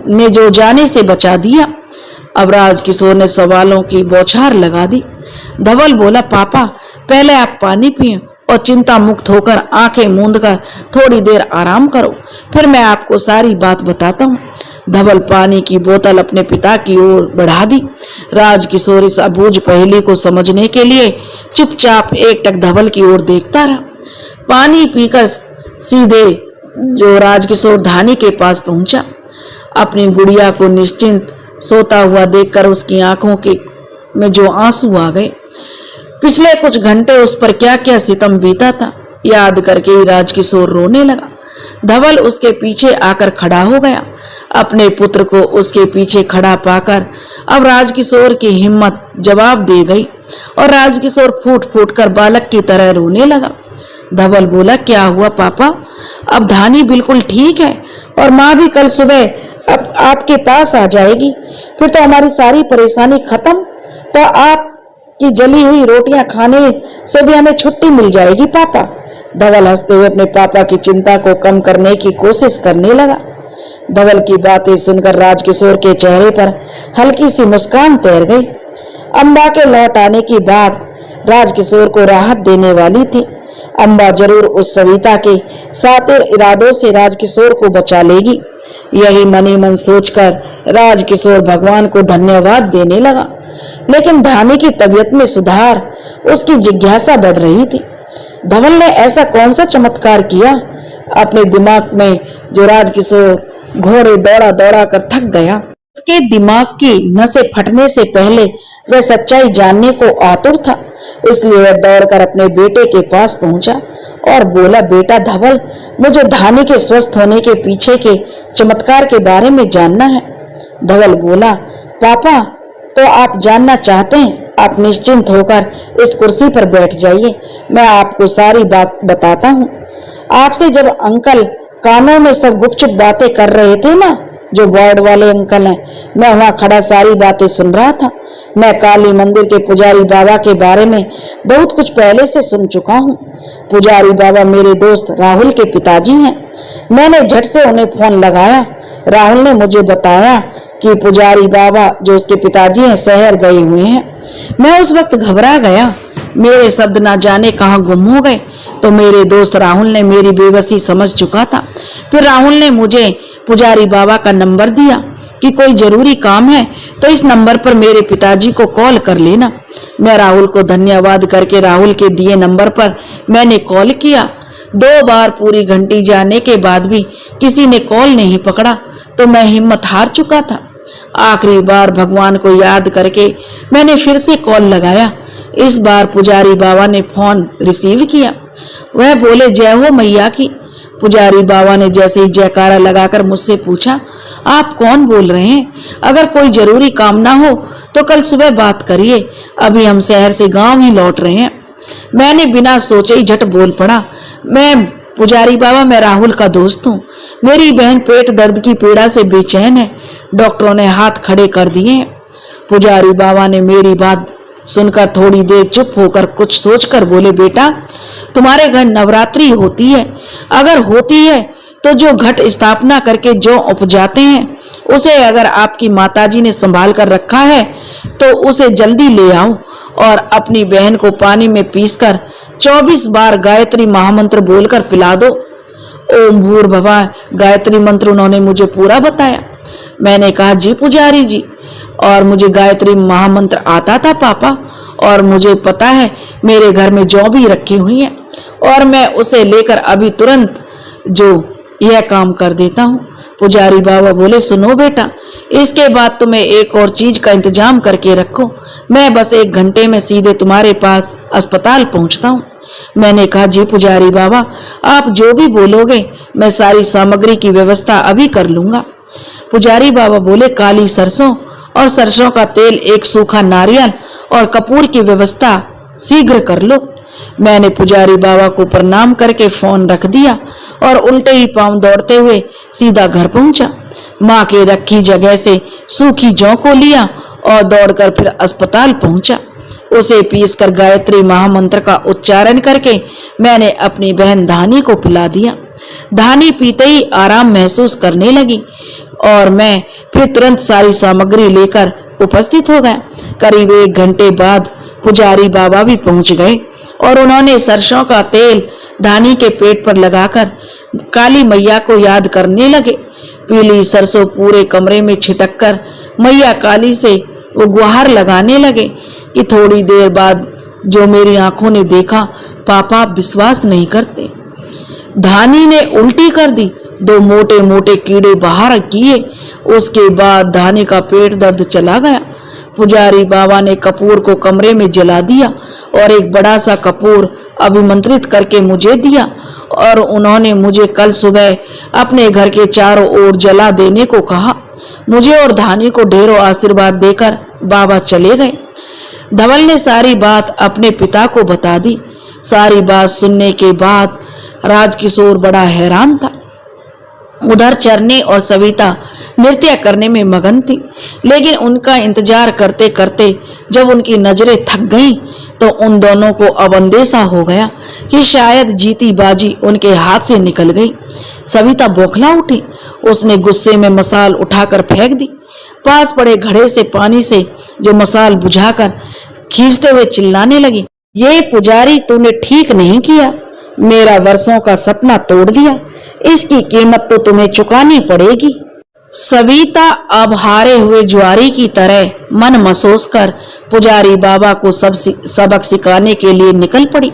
में जो जाने से बचा दिया? अब राजकिशोर ने सवालों की बौछार लगा दी। धवल बोला, पापा पहले आप पानी पिए और चिंता मुक्त होकर आंखें मूंदकर थोड़ी देर आराम करो, फिर मैं आपको सारी बात बताता हूँ। धवल पानी की बोतल अपने पिता की ओर बढ़ा दी। राजकिशोर इस अबूझ पहेली को समझने के लिए चुपचाप एकटक धवल की ओर देखता रहा। पानी पीकर सीधे जो राजकिशोर धानी के पास पहुंचा। अपनी गुड़िया को निश्चिंत सोता हुआ देखकर उसकी आंखों के में जो आंसू आ गए। पिछले कुछ घंटे उस पर क्या क्या सितम बीता था याद करके ही राजकिशोर रोने लगा। धवल उसके पीछे आकर खड़ा हो गया। अपने पुत्र को उसके पीछे खड़ा पाकर अब राजकिशोर की हिम्मत जवाब दे गई और राजकिशोर फूट फूट कर बालक की तरह रोने लगा। धवल बोला, क्या हुआ पापा? अब धानी बिल्कुल ठीक है और माँ भी कल सुबह अब आपके पास आ जाएगी, फिर तो हमारी सारी परेशानी खत्म। तो आपकी जली हुई रोटियां खाने से भी हमें छुट्टी मिल जाएगी पापा। धवल हंसते हुए अपने पापा की चिंता को कम करने की कोशिश करने लगा। धवल की बातें सुनकर राजकिशोर के चेहरे पर हल्की सी मुस्कान तैर गई। अम्बा के लौट आने की बात राजकिशोर को राहत देने वाली थी। अम्बा जरूर उस सविता के सातिर इरादों से राजकिशोर को बचा लेगी। यही मनी मन सोचकर राजकिशोर भगवान को धन्यवाद देने लगा। लेकिन धानी की तबीयत में सुधार, उसकी जिज्ञासा बढ़ रही थी। धवल ने ऐसा कौन सा चमत्कार किया अपने दिमाग में जो राजकिशोर घोड़े दौड़ा दौड़ा कर थक गया। उसके दिमाग की नसें फटने से पहले वह सच्चाई जानने को आतुर था। इसलिए वह दौड़कर अपने बेटे के पास पहुंचा और बोला, बेटा धवल, मुझे धानी के स्वस्थ होने के पीछे के चमत्कार के बारे में जानना है। धवल बोला, पापा तो आप जानना चाहते हैं? आप निश्चिंत होकर इस कुर्सी पर बैठ जाइए, मैं आपको सारी बात बताता हूँ। आपसे जब अंकल कानों में सब गुपचुप बातें कर रहे थे ना, जो वार्ड वाले अंकल हैं, मैं वहां खड़ा सारी बातें सुन रहा था। मैं काली मंदिर के पुजारी बाबा के बारे में बहुत कुछ पहले से सुन चुका हूँ। पुजारी बाबा मेरे दोस्त राहुल के पिताजी हैं। मैंने झट से उन्हें फोन लगाया। राहुल ने मुझे बताया कि पुजारी बाबा जो उसके पिताजी हैं शहर गए हुए हैं। मैं उस वक्त घबरा गया, मेरे शब्द ना जाने कहाँ गुम हो गए। तो मेरे दोस्त राहुल ने मेरी बेबसी समझ चुका था। फिर राहुल ने मुझे पुजारी बाबा का नंबर दिया कि कोई जरूरी काम है तो इस नंबर पर मेरे पिताजी को कॉल कर लेना। मैं राहुल को धन्यवाद करके राहुल के दिए नंबर पर मैंने कॉल किया। 2 बार पूरी घंटी जाने के बाद भी किसी ने कॉल नहीं पकड़ा तो मैं हिम्मत हार चुका था। आखिरी बार भगवान को याद करके मैंने फिर से कॉल लगाया। इस बार पुजारी बाबा ने फोन रिसीव किया। वह बोले, जय हो मैया की। पुजारी बाबा ने जैसे ही जयकारा लगाकर मुझसे पूछा, आप कौन बोल रहे हैं? अगर कोई जरूरी काम ना हो तो कल सुबह बात करिए, अभी हम शहर से गांव ही लौट रहे हैं। मैंने बिना सोचे ही झट बोल पड़ा, मैं पुजारी बाबा, मैं राहुल का दोस्त हूँ। मेरी बहन पेट दर्द की पीड़ा से बेचैन है, डॉक्टरों ने हाथ खड़े कर दिए। पुजारी बाबा ने मेरी बात सुनकर थोड़ी देर चुप होकर कुछ सोचकर बोले, बेटा तुम्हारे घर नवरात्रि होती है? अगर होती है तो जो घट स्थापना करके जो उपजाते हैं उसे अगर आपकी माताजी ने संभाल कर रखा है तो उसे जल्दी ले आओ और अपनी बहन को पानी में पीसकर 24 बार गायत्री महामंत्र बोलकर पिला दो। ओम भूर्भुवः गायत्री मंत्र उन्होंने मुझे पूरा बताया। मैंने कहा, जी पुजारी जी, और मुझे गायत्री महामंत्र आता था पापा, और मुझे पता है मेरे घर में जौ भी रखी हुई है और मैं उसे लेकर अभी तुरंत जो यह काम कर देता हूँ। पुजारी बाबा बोले, सुनो बेटा, इसके बाद तुम्हें एक और चीज का इंतजाम करके रखो, मैं बस 1 घंटे में सीधे तुम्हारे पास अस्पताल पहुंचता हूँ। मैंने कहा, जी पुजारी बाबा, आप जो भी बोलोगे मैं सारी सामग्री की व्यवस्था अभी कर लूंगा। पुजारी बाबा बोले, काली सरसों और सरसों का तेल, 1 सूखा नारियल और कपूर की व्यवस्था शीघ्र कर लो। मैंने पुजारी बाबा को प्रणाम करके फोन रख दिया और उल्टे ही पांव दौड़ते हुए सीधा घर पहुंचा। माँ के रखी जगह से सूखी जौ को लिया और दौड़कर फिर अस्पताल पहुंचा। उसे पीसकर गायत्री महामंत्र का उच्चारण करके मैंने अपनी बहन धानी को पिला दिया। धानी पीते ही आराम महसूस करने लगी और मैं फिर तुरंत सारी सामग्री लेकर उपस्थित हो गया। करीब 1 घंटे बाद पुजारी बाबा भी पहुंच गए और उन्होंने सरसों का तेल धानी के पेट पर लगाकर काली मैया को याद करने लगे। पीली सरसों पूरे कमरे में छिटक कर मैया काली से वो गुहार लगाने लगे कि थोड़ी देर बाद जो मेरी आंखों ने देखा, पापा आप विश्वास नहीं करते, धानी ने उल्टी कर दी, 2 मोटे मोटे कीड़े बाहर किए। उसके बाद धानी का पेट दर्द चला गया। पुजारी बाबा ने कपूर को कमरे में जला दिया और एक बड़ा सा कपूर अभिमंत्रित करके मुझे दिया और उन्होंने मुझे कल सुबह अपने घर के चारों ओर जला देने को कहा। मुझे और धानी को ढेरों आशीर्वाद देकर बाबा चले गए। धवल ने सारी बात अपने पिता को बता दी। सारी बात सुनने के बाद राजकिशोर बड़ा हैरान था। उधर चरनी और सविता नृत्य करने में मगन थी, लेकिन उनका इंतजार करते करते जब उनकी नजरें थक गईं, तो उन दोनों को अब अंदेशा हो गया कि शायद जीती बाजी उनके हाथ से निकल गई। सविता बौखला उठी। उसने गुस्से में मसाल उठाकर फेंक दी। पास पड़े घड़े से पानी से जो मसाल बुझाकर खींचते हुए चिल्लाने लगी, ये पुजारी तूने ठीक नहीं किया, मेरा वर्षों का सपना तोड़ दिया, इसकी कीमत तो तुम्हें चुकानी पड़ेगी। सविता अब हारे हुए जुआरी की तरह मन मसोस कर पुजारी बाबा को सबक सिखाने के लिए निकल पड़ी।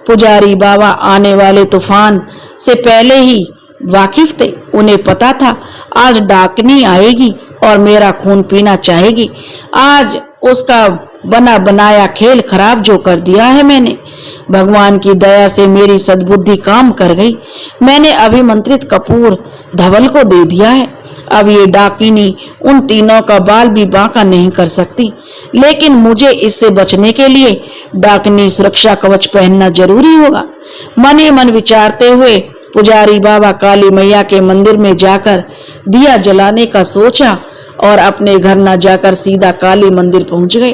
पुजारी बाबा आने वाले तूफान से पहले ही वाकिफ थे। उन्हें पता था आज डाकनी आएगी और मेरा खून पीना चाहेगी। आज उसका बना बनाया खेल खराब जो कर दिया है मैंने, भगवान की दया से मेरी सद्बुद्धि काम कर गई। मैंने अभिमंत्रित कपूर धवल को दे दिया है। अब ये डाकिनी उन तीनों का बाल भी बांका नहीं कर सकती, लेकिन मुझे इससे बचने के लिए डाकिनी सुरक्षा कवच पहनना जरूरी होगा। मन ही मन विचारते हुए पुजारी बाबा काली मैया के मंदिर में जाकर दिया जलाने का सोचा और अपने घर न जाकर सीधा काली मंदिर पहुंच गए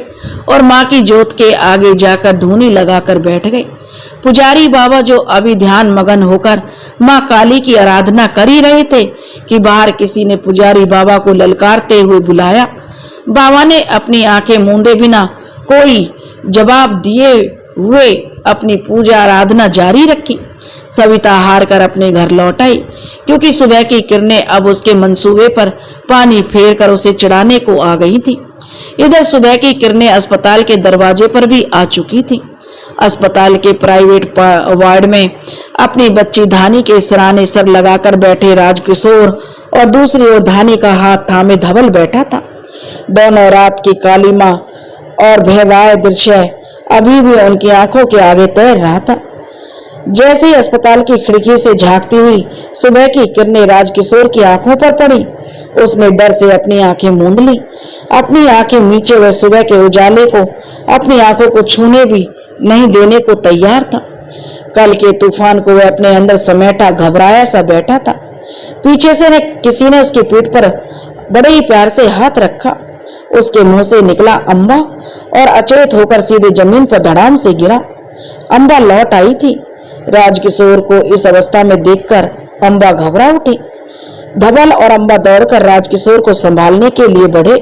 और माँ की जोत के आगे जाकर धूनी लगाकर बैठ गए। पुजारी बाबा जो अभी ध्यान मगन होकर माँ काली की आराधना कर ही रहे थे कि बाहर किसी ने पुजारी बाबा को ललकारते हुए बुलाया। बाबा ने अपनी आंखें मूंदे बिना कोई जवाब दिए हुए अपनी पूजा आराधना जारी रखी। सविता हार कर अपने घर लौट आई, क्योंकि सुबह की किरणें अब उसके मंसूबे पर पानी फेर कर उसे चढ़ाने को आ गई थी। इधर सुबह की किरणें अस्पताल के दरवाजे पर भी आ चुकी थी। अस्पताल के प्राइवेट वार्ड में अपनी बच्ची धानी के सिराने सर लगाकर बैठे राजकिशोर और दूसरी ओर धानी का हाथ थामे धवल बैठा था। दोनों रात की कालिमा और भयावह दृश्य अभी भी उनकी आंखों के आगे तैर रहा था। जैसे ही अस्पताल की खिड़की से झांकती हुई सुबह की किरणें राजकिशोर की आंखों पर पड़ी, उसने डर से अपनी आंखें मूंद ली। अपनी आंखें नीचे वह सुबह के उजाले को अपनी आंखों को छूने भी नहीं देने को तैयार था। कल के तूफान को वह अपने अंदर समेटा घबराया सा बैठा था। पीछे से किसी ने उसकी पीठ पर बड़े ही प्यार से हाथ रखा। उसके मुंह से निकला अम्बा और अचेत होकर सीधे जमीन पर धड़ाम से गिरा। अम्बा लौट आई थी। राजकिशोर को इस अवस्था में देखकर अम्बा घबरा उठी। धवल और अम्बा दौड़कर राजकिशोर को संभालने के लिए बढ़े।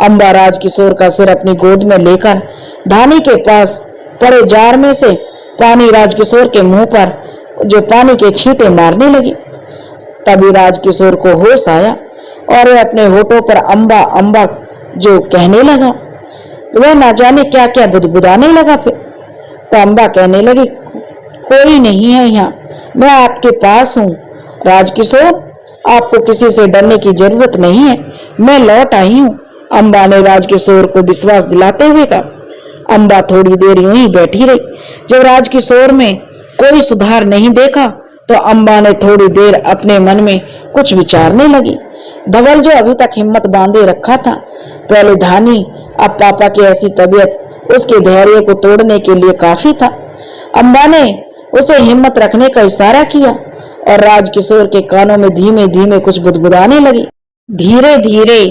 अम्बा राजकिशोर का सिर अपनी गोद में लेकर धानी के पास पड़े जार में से पानी राजकिशोर के मुंह पर जो पानी के छींटे मारने लगी। तभी राजकिशोर को होश आया और वह अपने होठों पर अम्बा अम्बा जो कहने लगा। वह ना जाने क्या क्या बुदबुदाने लगा। फिर तो अम्बा कहने लगी, कोई नहीं है यहाँ, मैं आपके पास हूँ। राजकिशोर, आपको किसी से डरने की जरूरत नहीं है, मैं लौट आई हूँ। अम्बा ने राजकिशोर को विश्वास दिलाते हुए कहा। अम्बा थोड़ी देर यूं ही बैठी रही। जब राजकिशोर में कोई सुधार नहीं देखा तो अम्बा ने थोड़ी देर अपने मन में कुछ विचारने लगी। धवल जो अभी तक हिम्मत बांधे रखा था, पहले धानी अब पापा की ऐसी तबीयत उसके धैर्य को तोड़ने के लिए काफी था। अम्बा ने उसे हिम्मत रखने का इशारा किया और राजकिशोर के कानों में धीमे धीमे कुछ बुदबुदाने लगी। धीरे धीरे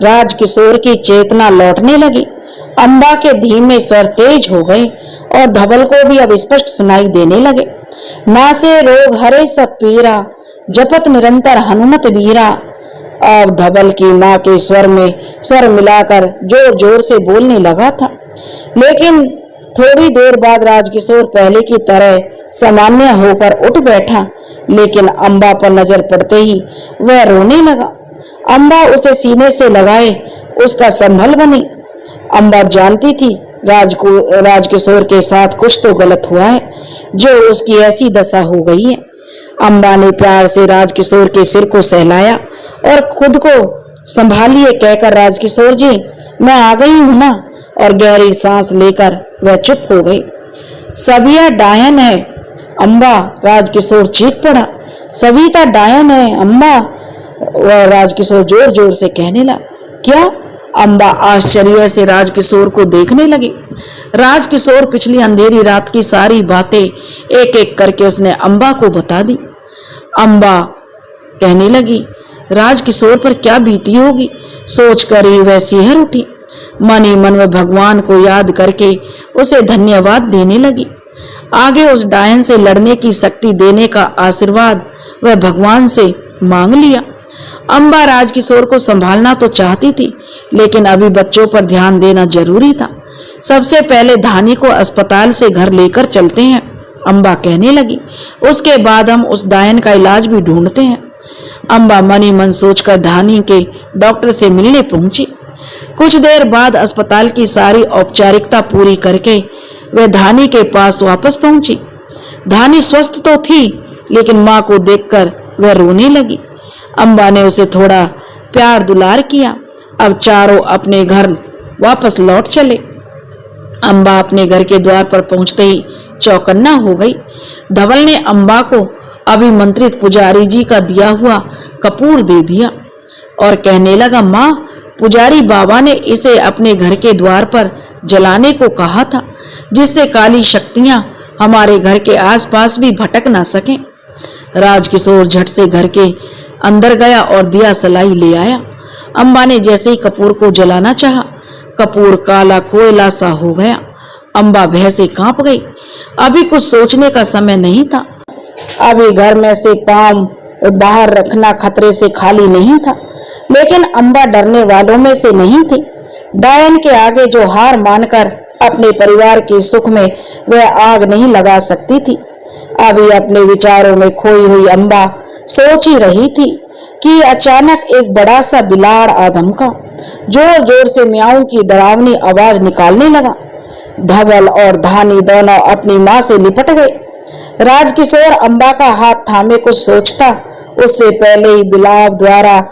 राजकिशोर की चेतना लौटने लगी। अम्बा के धीमे स्वर तेज हो गए और धवल को भी अब स्पष्ट सुनाई देने लगे। नासे रोग हरे सब पीरा, जपत निरंतर हनुमत वीरा। अब धवल की माँ के स्वर में स्वर मिलाकर जोर जोर से बोलने लगा था। लेकिन थोड़ी देर बाद राजकिशोर पहले की तरह सामान्य होकर उठ बैठा, लेकिन अम्बा पर नजर पड़ते ही वह रोने लगा। अम्बा उसे सीने से लगाए उसका संभल बनी। अम्बा जानती थी राजकिशोर के साथ कुछ तो गलत हुआ है, जो उसकी ऐसी दशा हो गई है। अम्बा ने प्यार से राजकिशोर के सिर को सहलाया और खुद को संभालिए कहकर, राजकिशोर जी मैं आ गई हूं ना, और गहरी सांस लेकर वह चुप हो गई। सबिया डायन है अम्बा, राजकिशोर चीख पड़ा। सविता डायन है अम्बा, वह राजकिशोर जोर जोर से कहने लगा। क्या? अम्बा आश्चर्य से राजकिशोर को देखने लगी। राजकिशोर पिछली अंधेरी रात की सारी बातें एक एक करके उसने अम्बा को बता दी। अम्बा कहने लगी, राजकिशोर पर क्या बीती होगी, सोचकर ही वह सिहर उठी। मन ही मन में भगवान को याद करके उसे धन्यवाद देने लगी। आगे उस डायन से लड़ने की शक्ति देने का आशीर्वाद वह भगवान से मांग लिया। अम्बा राजकिशोर को संभालना तो चाहती थी, लेकिन अभी बच्चों पर ध्यान देना जरूरी था। सबसे पहले धानी को अस्पताल से घर लेकर चलते हैं, अम्बा कहने लगी। उसके बाद हम उस डायन का इलाज भी ढूंढते हैं। अम्बा मन ही मन सोचकर धानी के डॉक्टर से मिलने पहुंची। कुछ देर बाद अस्पताल की सारी औपचारिकता पूरी करके वह धानी के पास वापस पहुंची। धानी स्वस्थ तो थी, लेकिन मां को देखकर वह रोने लगी। अम्बा ने उसे थोड़ा प्यार दुलार किया। अब चारों अपने घर वापस लौट चले। अम्बा अपने घर के द्वार पर पहुंचते ही चौकन्ना हो गई। धवल ने अम्बा को अभिमंत्रित पुजारी जी का दिया हुआ कपूर दे दिया और कहने लगा, माँ, पुजारी बाबा ने इसे अपने घर के द्वार पर जलाने को कहा था, जिससे काली शक्तियां हमारे घर के आसपास भी भटक ना सकें। राजकिशोर झट से घर के अंदर गया और दिया सलाई ले आया। अम्बा ने जैसे ही कपूर को जलाना चाहा, कपूर काला कोयला सा हो गया। अम्बा भय से कांप गई। अभी कुछ सोचने का समय नहीं था। अभी घर में से पांव बाहर रखना खतरे से खाली नहीं था, लेकिन अम्बा डरने वालों में से नहीं थी। डायन के आगे जो हार मानकर अपने परिवार के सुख में वह आग नहीं लगा सकती थी। अभी अपने विचारों में खोई हुई अम्बा सोच ही रही थी कि अचानक एक बड़ा सा बिलाड़ आ धमका। जोर जोर से म्याऊं की डरावनी आवाज निकालने लगा। धवल और धानी दोनों अपनी मां से लिपट गए। राजकिशोर अम्बा का हाथ थामे कुछ सोचता, उससे पहले ही बिलाव द्वार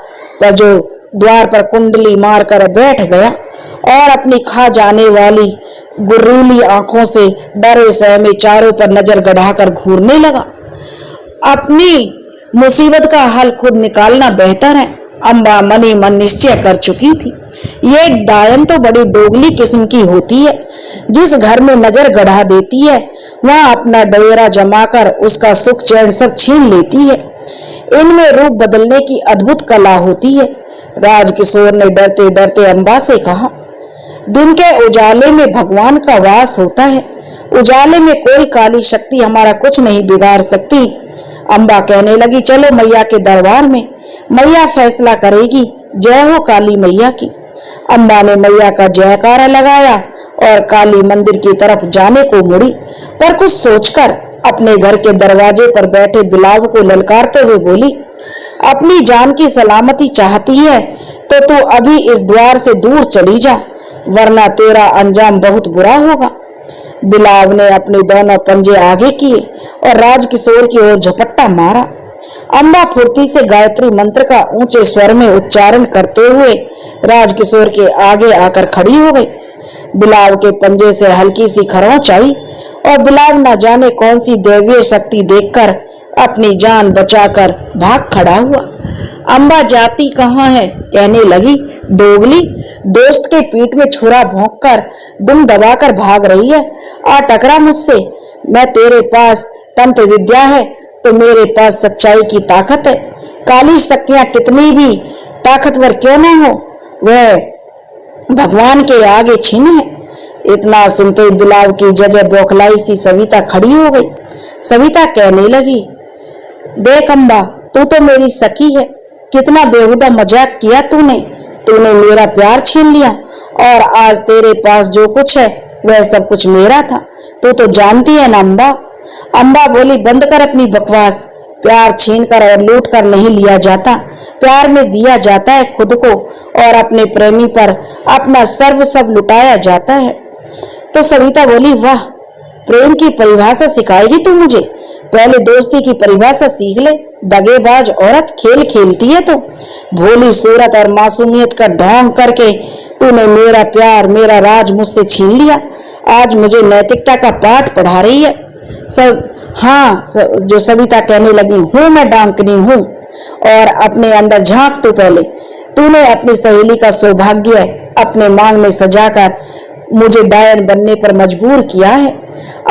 पर कुंडली मारकर बैठ गया और अपनी खा जाने वाली गुर्रीली आंखों से डरे सहमे चारों पर नजर गढ़ाकर घूरने लगा। अपनी मुसीबत का हल खुद निकालना बेहतर है, अम्बा मनी मन निश्चय कर चुकी थी। ये डायन तो बड़ी दोगली किस्म की होती है। जिस घर में नजर गढ़ा देती है, वहां अपना डेरा जमाकर उसका सुख चैन सब छीन लेती है। इनमें रूप बदलने की अद्भुत कला होती है। राजकिशोर ने डरते डरते अम्बा से कहा, दिन के उजाले में भगवान का वास होता है। उजाले में कोई काली शक्ति हमारा कुछ नहीं बिगाड़ सकती। अम्बा कहने लगी, चलो मैया के दरबार में, मैया फैसला करेगी। जय हो काली मैया की। अम्बा ने मैया का जयकारा लगाया और काली मंदिर की तरफ जाने को मुड़ी, पर कुछ सोचकर अपने घर के दरवाजे पर बैठे बिलाव को ललकारते हुए बोली, अपनी जान की सलामती चाहती है तो तू अभी इस द्वार से दूर चली जा, वरना तेरा अंजाम बहुत बुरा होगा। बिलाव ने अपने दोनों पंजे आगे किए और राजकिशोर की ओर झपट्टा मारा। अम्बा फुर्ती से गायत्री मंत्र का ऊंचे स्वर में उच्चारण करते हुए राजकिशोर के आगे आकर खड़ी हो गई। बिलाव के पंजे से हल्की सी खरोंच आई और बिलाव न जाने कौन सी दैवीय शक्ति देखकर अपनी जान बचाकर भाग खड़ा हुआ। अम्बा जाती कहाँ है, कहने लगी, दोगली, दोस्त के पीठ में छुरा भोंककर दुम दबाकर भाग रही है। आ टकरा मुझसे। मैं तेरे पास तंत्र विद्या है तो मेरे पास सच्चाई की ताकत है। काली शक्तियां कितनी भी ताकतवर क्यों न हो, वह भगवान के आगे छीन है। इतना सुनते बिलाव की जगह बौखलाई सी सविता खड़ी हो गई। सविता कहने लगी, देख अम्बा, तू तो मेरी सखी है, कितना बेहुदा मजाक किया तूने मेरा प्यार छीन लिया और आज तेरे पास जो कुछ है वह सब कुछ मेरा था। तू तो जानती है ना अम्बा। अम्बा बोली, बंद कर अपनी बकवास। प्यार छीन कर और लूट कर नहीं लिया जाता। प्यार में दिया जाता है खुद को और अपने प्रेमी पर अपना सर्व सब लुटाया जाता है। तो सविता बोली, वाह, प्रेम की परिभाषा सिखाएगी तू मुझे? पहले दोस्ती की परिभाषा सीख ले। दगेबाज औरत, खेल खेलती है तो। भोली सूरत और मासूमियत का ढोंग करके तूने मेरा प्यार, मेरा राज मुझसे छीन लिया। आज मुझे नैतिकता का पाठ पढ़ा रही है। जो सविता कहने लगी, हूं मैं डांकनी हूं। और अपने अंदर झांक तू पहले। तूने अपनी सहेली का सौभाग्य अपने मांग में सजाकर मुझे डायन बनने पर मजबूर किया है।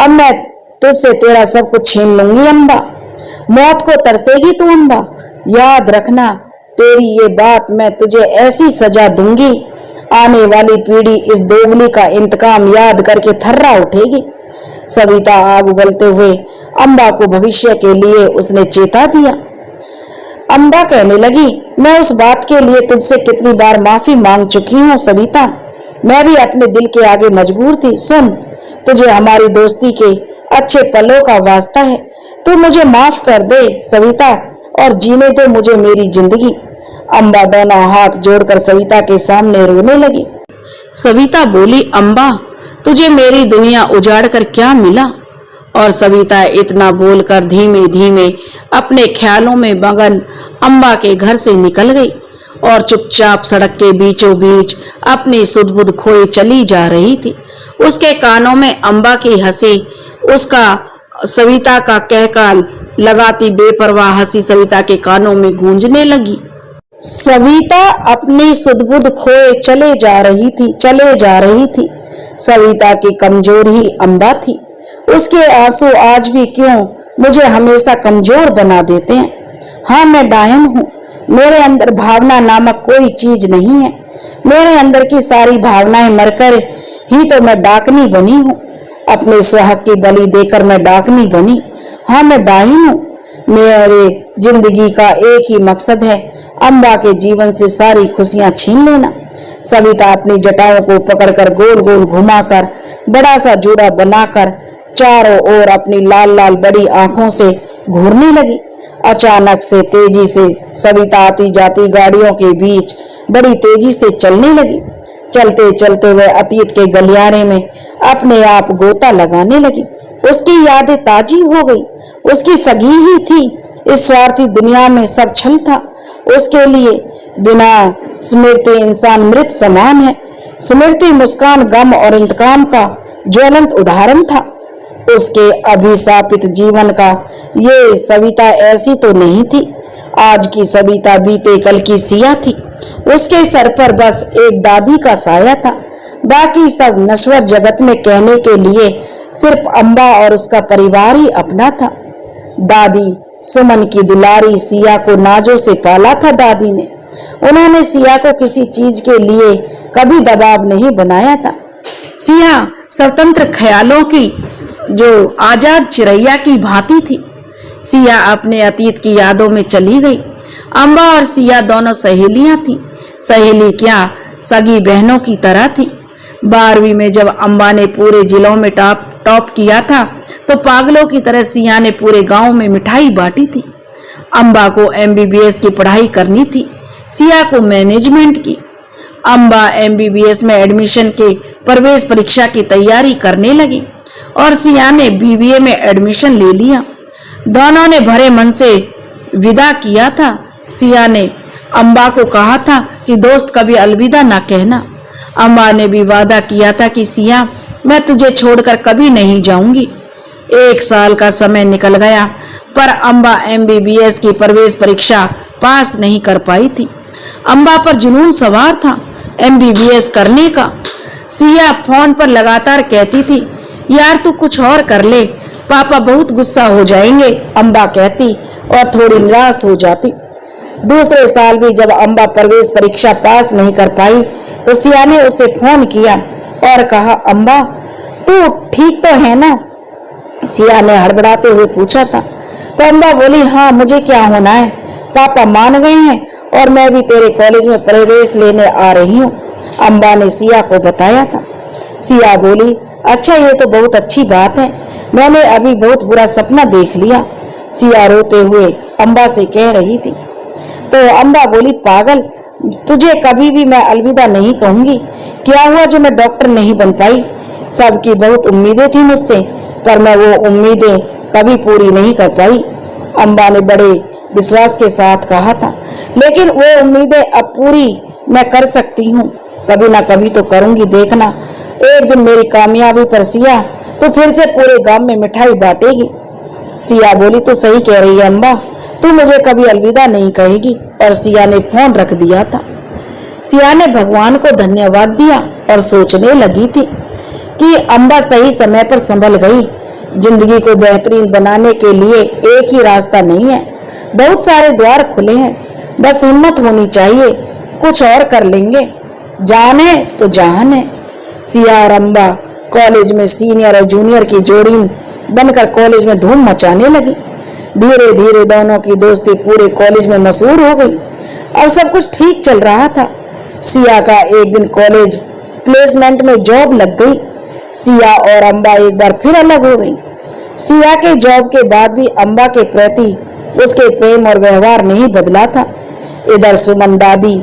अब मैं तुझसे तेरा सब कुछ छीन लूंगी अम्बा। मौत को तरसेगी तू अम्बा। याद रखना, तेरी ये बात मैं तुझे ऐसी सजा दूंगी, आने वाली पीढ़ी इस दोगली का इंतकाम याद करके थर्रा उठेगी। सविता आग उगलते हुए अम्बा को भविष्य के लिए उसने चेता दिया। अम्बा कहने लगी, मैं उस बात के लिए तुझसे कितनी बार माफी मांग चुकी हूँ सविता। मैं भी अपने दिल के आगे मजबूर थी। सुन, तुझे हमारी दोस्ती के अच्छे पलों का वास्ता है। तू मुझे माफ कर दे सविता और जीने दे मुझे मेरी जिंदगी। अम्बा दोनों हाथ जोड़कर सविता के सामने रोने लगी। सविता बोली, अम्बा, तुझे मेरी दुनिया उजाड़ कर क्या मिला? और सविता इतना बोलकर धीमे धीमे अपने ख्यालों में मगन अम्बा के घर से निकल गई और चुपचाप सड़क के बीचों बीच अपनी सुध-बुध खोए चली जा रही थी। उसके कानों में अम्बा की हंसी, उसका सविता का कहकाल लगाती बेपरवाह हंसी सविता के कानों में गूंजने लगी। सविता अपनी सुध-बुध खोए चले जा रही थी। सविता की कमजोर ही अम्बा थी। उसके आंसू आज भी क्यों मुझे हमेशा कमजोर बना देते हैं। हाँ, मैं डायन हूँ। मेरे अंदर भावना नामक कोई चीज नहीं है। मेरे अंदर की सारी भावनाएं मरकर ही तो मैं डाकनी बनी हूँ। अपने सुहाग की बलि देकर मैं डाकनी बनी। हाँ, मैं डायन हूँ। मेरे जिंदगी का एक ही मकसद है, अम्बा के जीवन से सारी खुशियां छीन लेना। सविता अपनी जटाओं को पकड़कर गोल गोल घुमाकर बड़ा सा जूड़ा बनाकर चारों ओर अपनी लाल लाल बड़ी आंखों से घूरने लगी। अचानक से तेजी से सविता आती जाती गाड़ियों के बीच बड़ी तेजी से चलने लगी। चलते चलते वह अतीत के गलियारे में अपने आप गोता लगाने लगी। उसकी यादें ताजी हो गई। उसकी सगी ही थी। इस स्वार्थी दुनिया में सब छल था। उसके लिए बिना स्मृति इंसान मृत समान है। स्मृति मुस्कान गम और इंतकाम का ज्वलंत उदाहरण था। उसके अभिशापित जीवन का ये सविता ऐसी तो नहीं थी। आज की सविता बीते कल की सिया थी। उसके सर पर बस एक दादी का साया था। बाकी सब नश्वर जगत में कहने के लिए सिर्फ अम्बा और उसका परिवार ही अपना था। दादी सुमन की दुलारी सिया को नाजों से पाला था दादी ने। उन्होंने सिया को किसी चीज के लिए कभी दबाव नहीं बनाया था। सिया स्वतंत्र ख्यालों की जो आजाद चिरैया की भांति थी। सिया अपने अतीत की यादों में चली गई। अम्बा और सिया दोनों सहेलियां थीं। सहेली क्या, सगी बहनों की तरह थी। 12वीं में जब अम्बा ने पूरे जिलों में टॉप किया था तो पागलों की तरह सिया ने पूरे गांव में मिठाई बांटी थी। अम्बा को MBBS की पढ़ाई करनी थी, सिया को मैनेजमेंट की। अम्बा MBBS में एडमिशन के प्रवेश परीक्षा की तैयारी करने लगी और सिया ने BBA में एडमिशन ले लिया। दोनों ने भरे मन से विदा किया था। सिया ने अम्बा को कहा था कि दोस्त कभी अलविदा ना कहना। अम्बा ने भी वादा किया था कि सिया, मैं तुझे छोड़कर कभी नहीं जाऊंगी। 1 साल का समय निकल गया पर अम्बा MBBS की प्रवेश परीक्षा पास नहीं कर पाई थी। अम्बा पर जुनून सवार था MBBS करने का। सिया फोन पर लगातार कहती थी, यार तू कुछ और कर ले, पापा बहुत गुस्सा हो जाएंगे। अम्बा कहती और थोड़ी निराश हो जाती। दूसरे साल भी जब अम्बा प्रवेश परीक्षा पास नहीं कर पाई तो सिया ने उसे फोन किया और कहा, अम्बा तू ठीक तो है ना? सिया ने हड़बड़ाते हुए पूछा था। तो अम्बा बोली, हाँ, मुझे क्या होना है, पापा मान गए हैं और मैं भी तेरे कॉलेज में प्रवेश लेने आ रही हूँ। अम्बा ने सिया को बताया था। सिया बोली, अच्छा, ये तो बहुत अच्छी बात है। मैंने अभी बहुत बुरा सपना देख लिया, सिया रोते हुए अम्बा से कह रही थी। तो अम्बा बोली, पागल, तुझे कभी भी मैं अलविदा नहीं कहूंगी। क्या हुआ जो मैं डॉक्टर नहीं बन पाई? सबकी बहुत उम्मीदें थी मुझसे, पर मैं वो उम्मीदें कभी पूरी नहीं कर पाई। अम्बा ने बड़े विश्वास के साथ कहा था, लेकिन वो उम्मीदें अब पूरी मैं कर सकती हूँ, कभी ना कभी तो करूंगी, देखना। एक दिन मेरी कामयाबी पर सिया तो फिर से पूरे गांव में मिठाई बांटेगी। सिया बोली, तो सही कह रही है अम्बा, तू मुझे कभी अलविदा नहीं कहेगी। और सिया ने फोन रख दिया था। सिया ने भगवान को धन्यवाद दिया और सोचने लगी थी कि अम्बा सही समय पर संभल गई। जिंदगी को बेहतरीन बनाने के लिए एक ही रास्ता नहीं है, बहुत सारे द्वार खुले हैं, बस हिम्मत होनी चाहिए, कुछ और कर लेंगे। जान है तो जहान है। सिया और अम्बा कॉलेज में सीनियर और जूनियर की जोड़ी बनकर कॉलेज में धूम मचाने लगी। धीरे धीरे दोनों की दोस्ती पूरे कॉलेज में मशहूर हो गई। अब सब कुछ ठीक चल रहा था। सिया का एक दिन कॉलेज प्लेसमेंट में जॉब लग गई। सिया और अम्बा एक बार फिर अलग हो गई। सिया के जॉब के बाद भी अम्बा के प्रति उसके प्रेम और व्यवहार नहीं बदला था। इधर सुमन दादी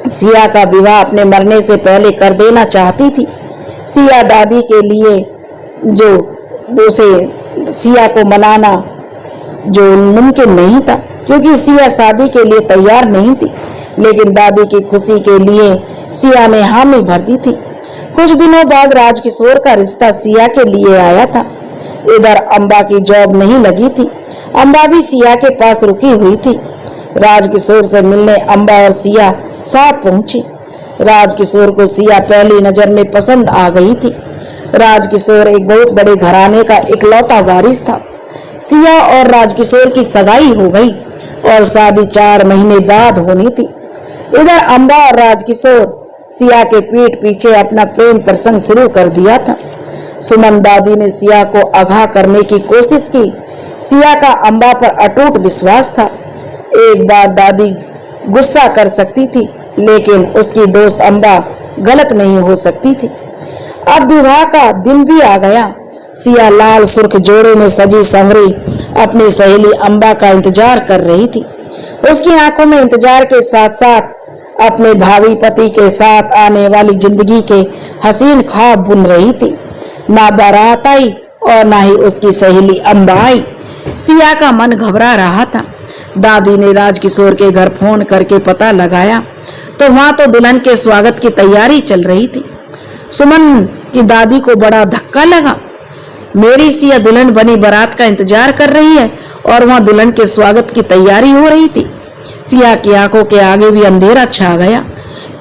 सिया का विवाह अपने मरने से पहले कर देना चाहती थी। सिया दादी के लिए जो उसे सिया को मनाना जो मुमकिन नहीं था, क्योंकि सिया शादी के लिए तैयार नहीं थी, लेकिन दादी की खुशी के लिए सिया ने हामी भर दी थी। कुछ दिनों बाद राजकिशोर का रिश्ता सिया के लिए आया था। इधर अम्बा की जॉब नहीं लगी थी। अम्बा भी सिया के पास रुकी हुई थी। राजकिशोर से मिलने अम्बा और सिया साथ पहुंची। राजकिशोर को सिया पहली नजर में पसंद आ गई थी। राजकिशोर एक बहुत बड़े घराने का इकलौता वारिस था। सिया और राजकिशोर की सगाई हो गई और शादी 4 महीने बाद होनी थी। इधर अम्बा और राजकिशोर सिया के पीठ पीछे अपना प्रेम प्रसंग शुरू कर दिया था। सुमन दादी ने सिया को आगाह करने की कोशिश की। सिया का अम्बा पर अटूट विश्वास था। एक बार दादी गुस्सा कर सकती थी, लेकिन उसकी दोस्त अम्बा गलत नहीं हो सकती थी। अब विवाह का दिन भी आ गया। सिया लाल सुर्ख जोड़े में सजी संवरी अपनी सहेली अम्बा का इंतजार कर रही थी। उसकी आंखों में इंतजार के साथ साथ अपने भावी पति के साथ आने वाली जिंदगी के हसीन ख्वाब बुन रही थी। ना बारात आई और ना ही उसकी सहेली अम्बा आई। सिया का मन घबरा रहा था। दादी ने राजकिशोर के घर फोन करके पता लगाया तो वहां तो दुल्हन के स्वागत की तैयारी चल रही थी। सुमन की दादी को बड़ा धक्का लगा। मेरी सिया दुल्हन बनी बारात का इंतजार कर रही है और वहां दुल्हन के स्वागत की तैयारी हो रही थी। सिया की आंखों के आगे भी अंधेरा छा गया।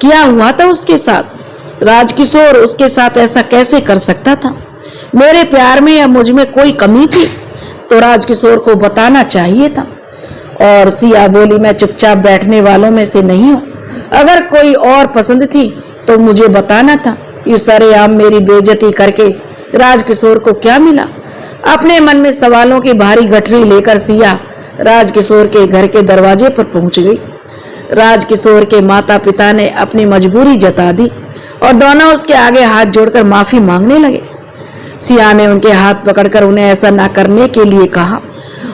क्या हुआ था उसके साथ? राजकिशोर उसके साथ ऐसा कैसे कर सकता था? मेरे प्यार में या मुझ में कोई कमी थी तो राजकिशोर को बताना चाहिए था। और सिया बोली, मैं चुपचाप बैठने वालों में से नहीं हूँ। अगर कोई और पसंद थी तो मुझे बताना था। इस सरेआम मेरी बेइज्जती करके राजकिशोर को क्या मिला? अपने मन में सवालों की भारी गठरी लेकर सिया राजकिशोर के घर के दरवाजे पर पहुंच गई। राजकिशोर के माता पिता ने अपनी मजबूरी जता दी और दोनों उसके आगे हाथ जोड़कर माफी मांगने लगे। सिया ने उनके हाथ पकड़कर उन्हें ऐसा ना करने के लिए कहा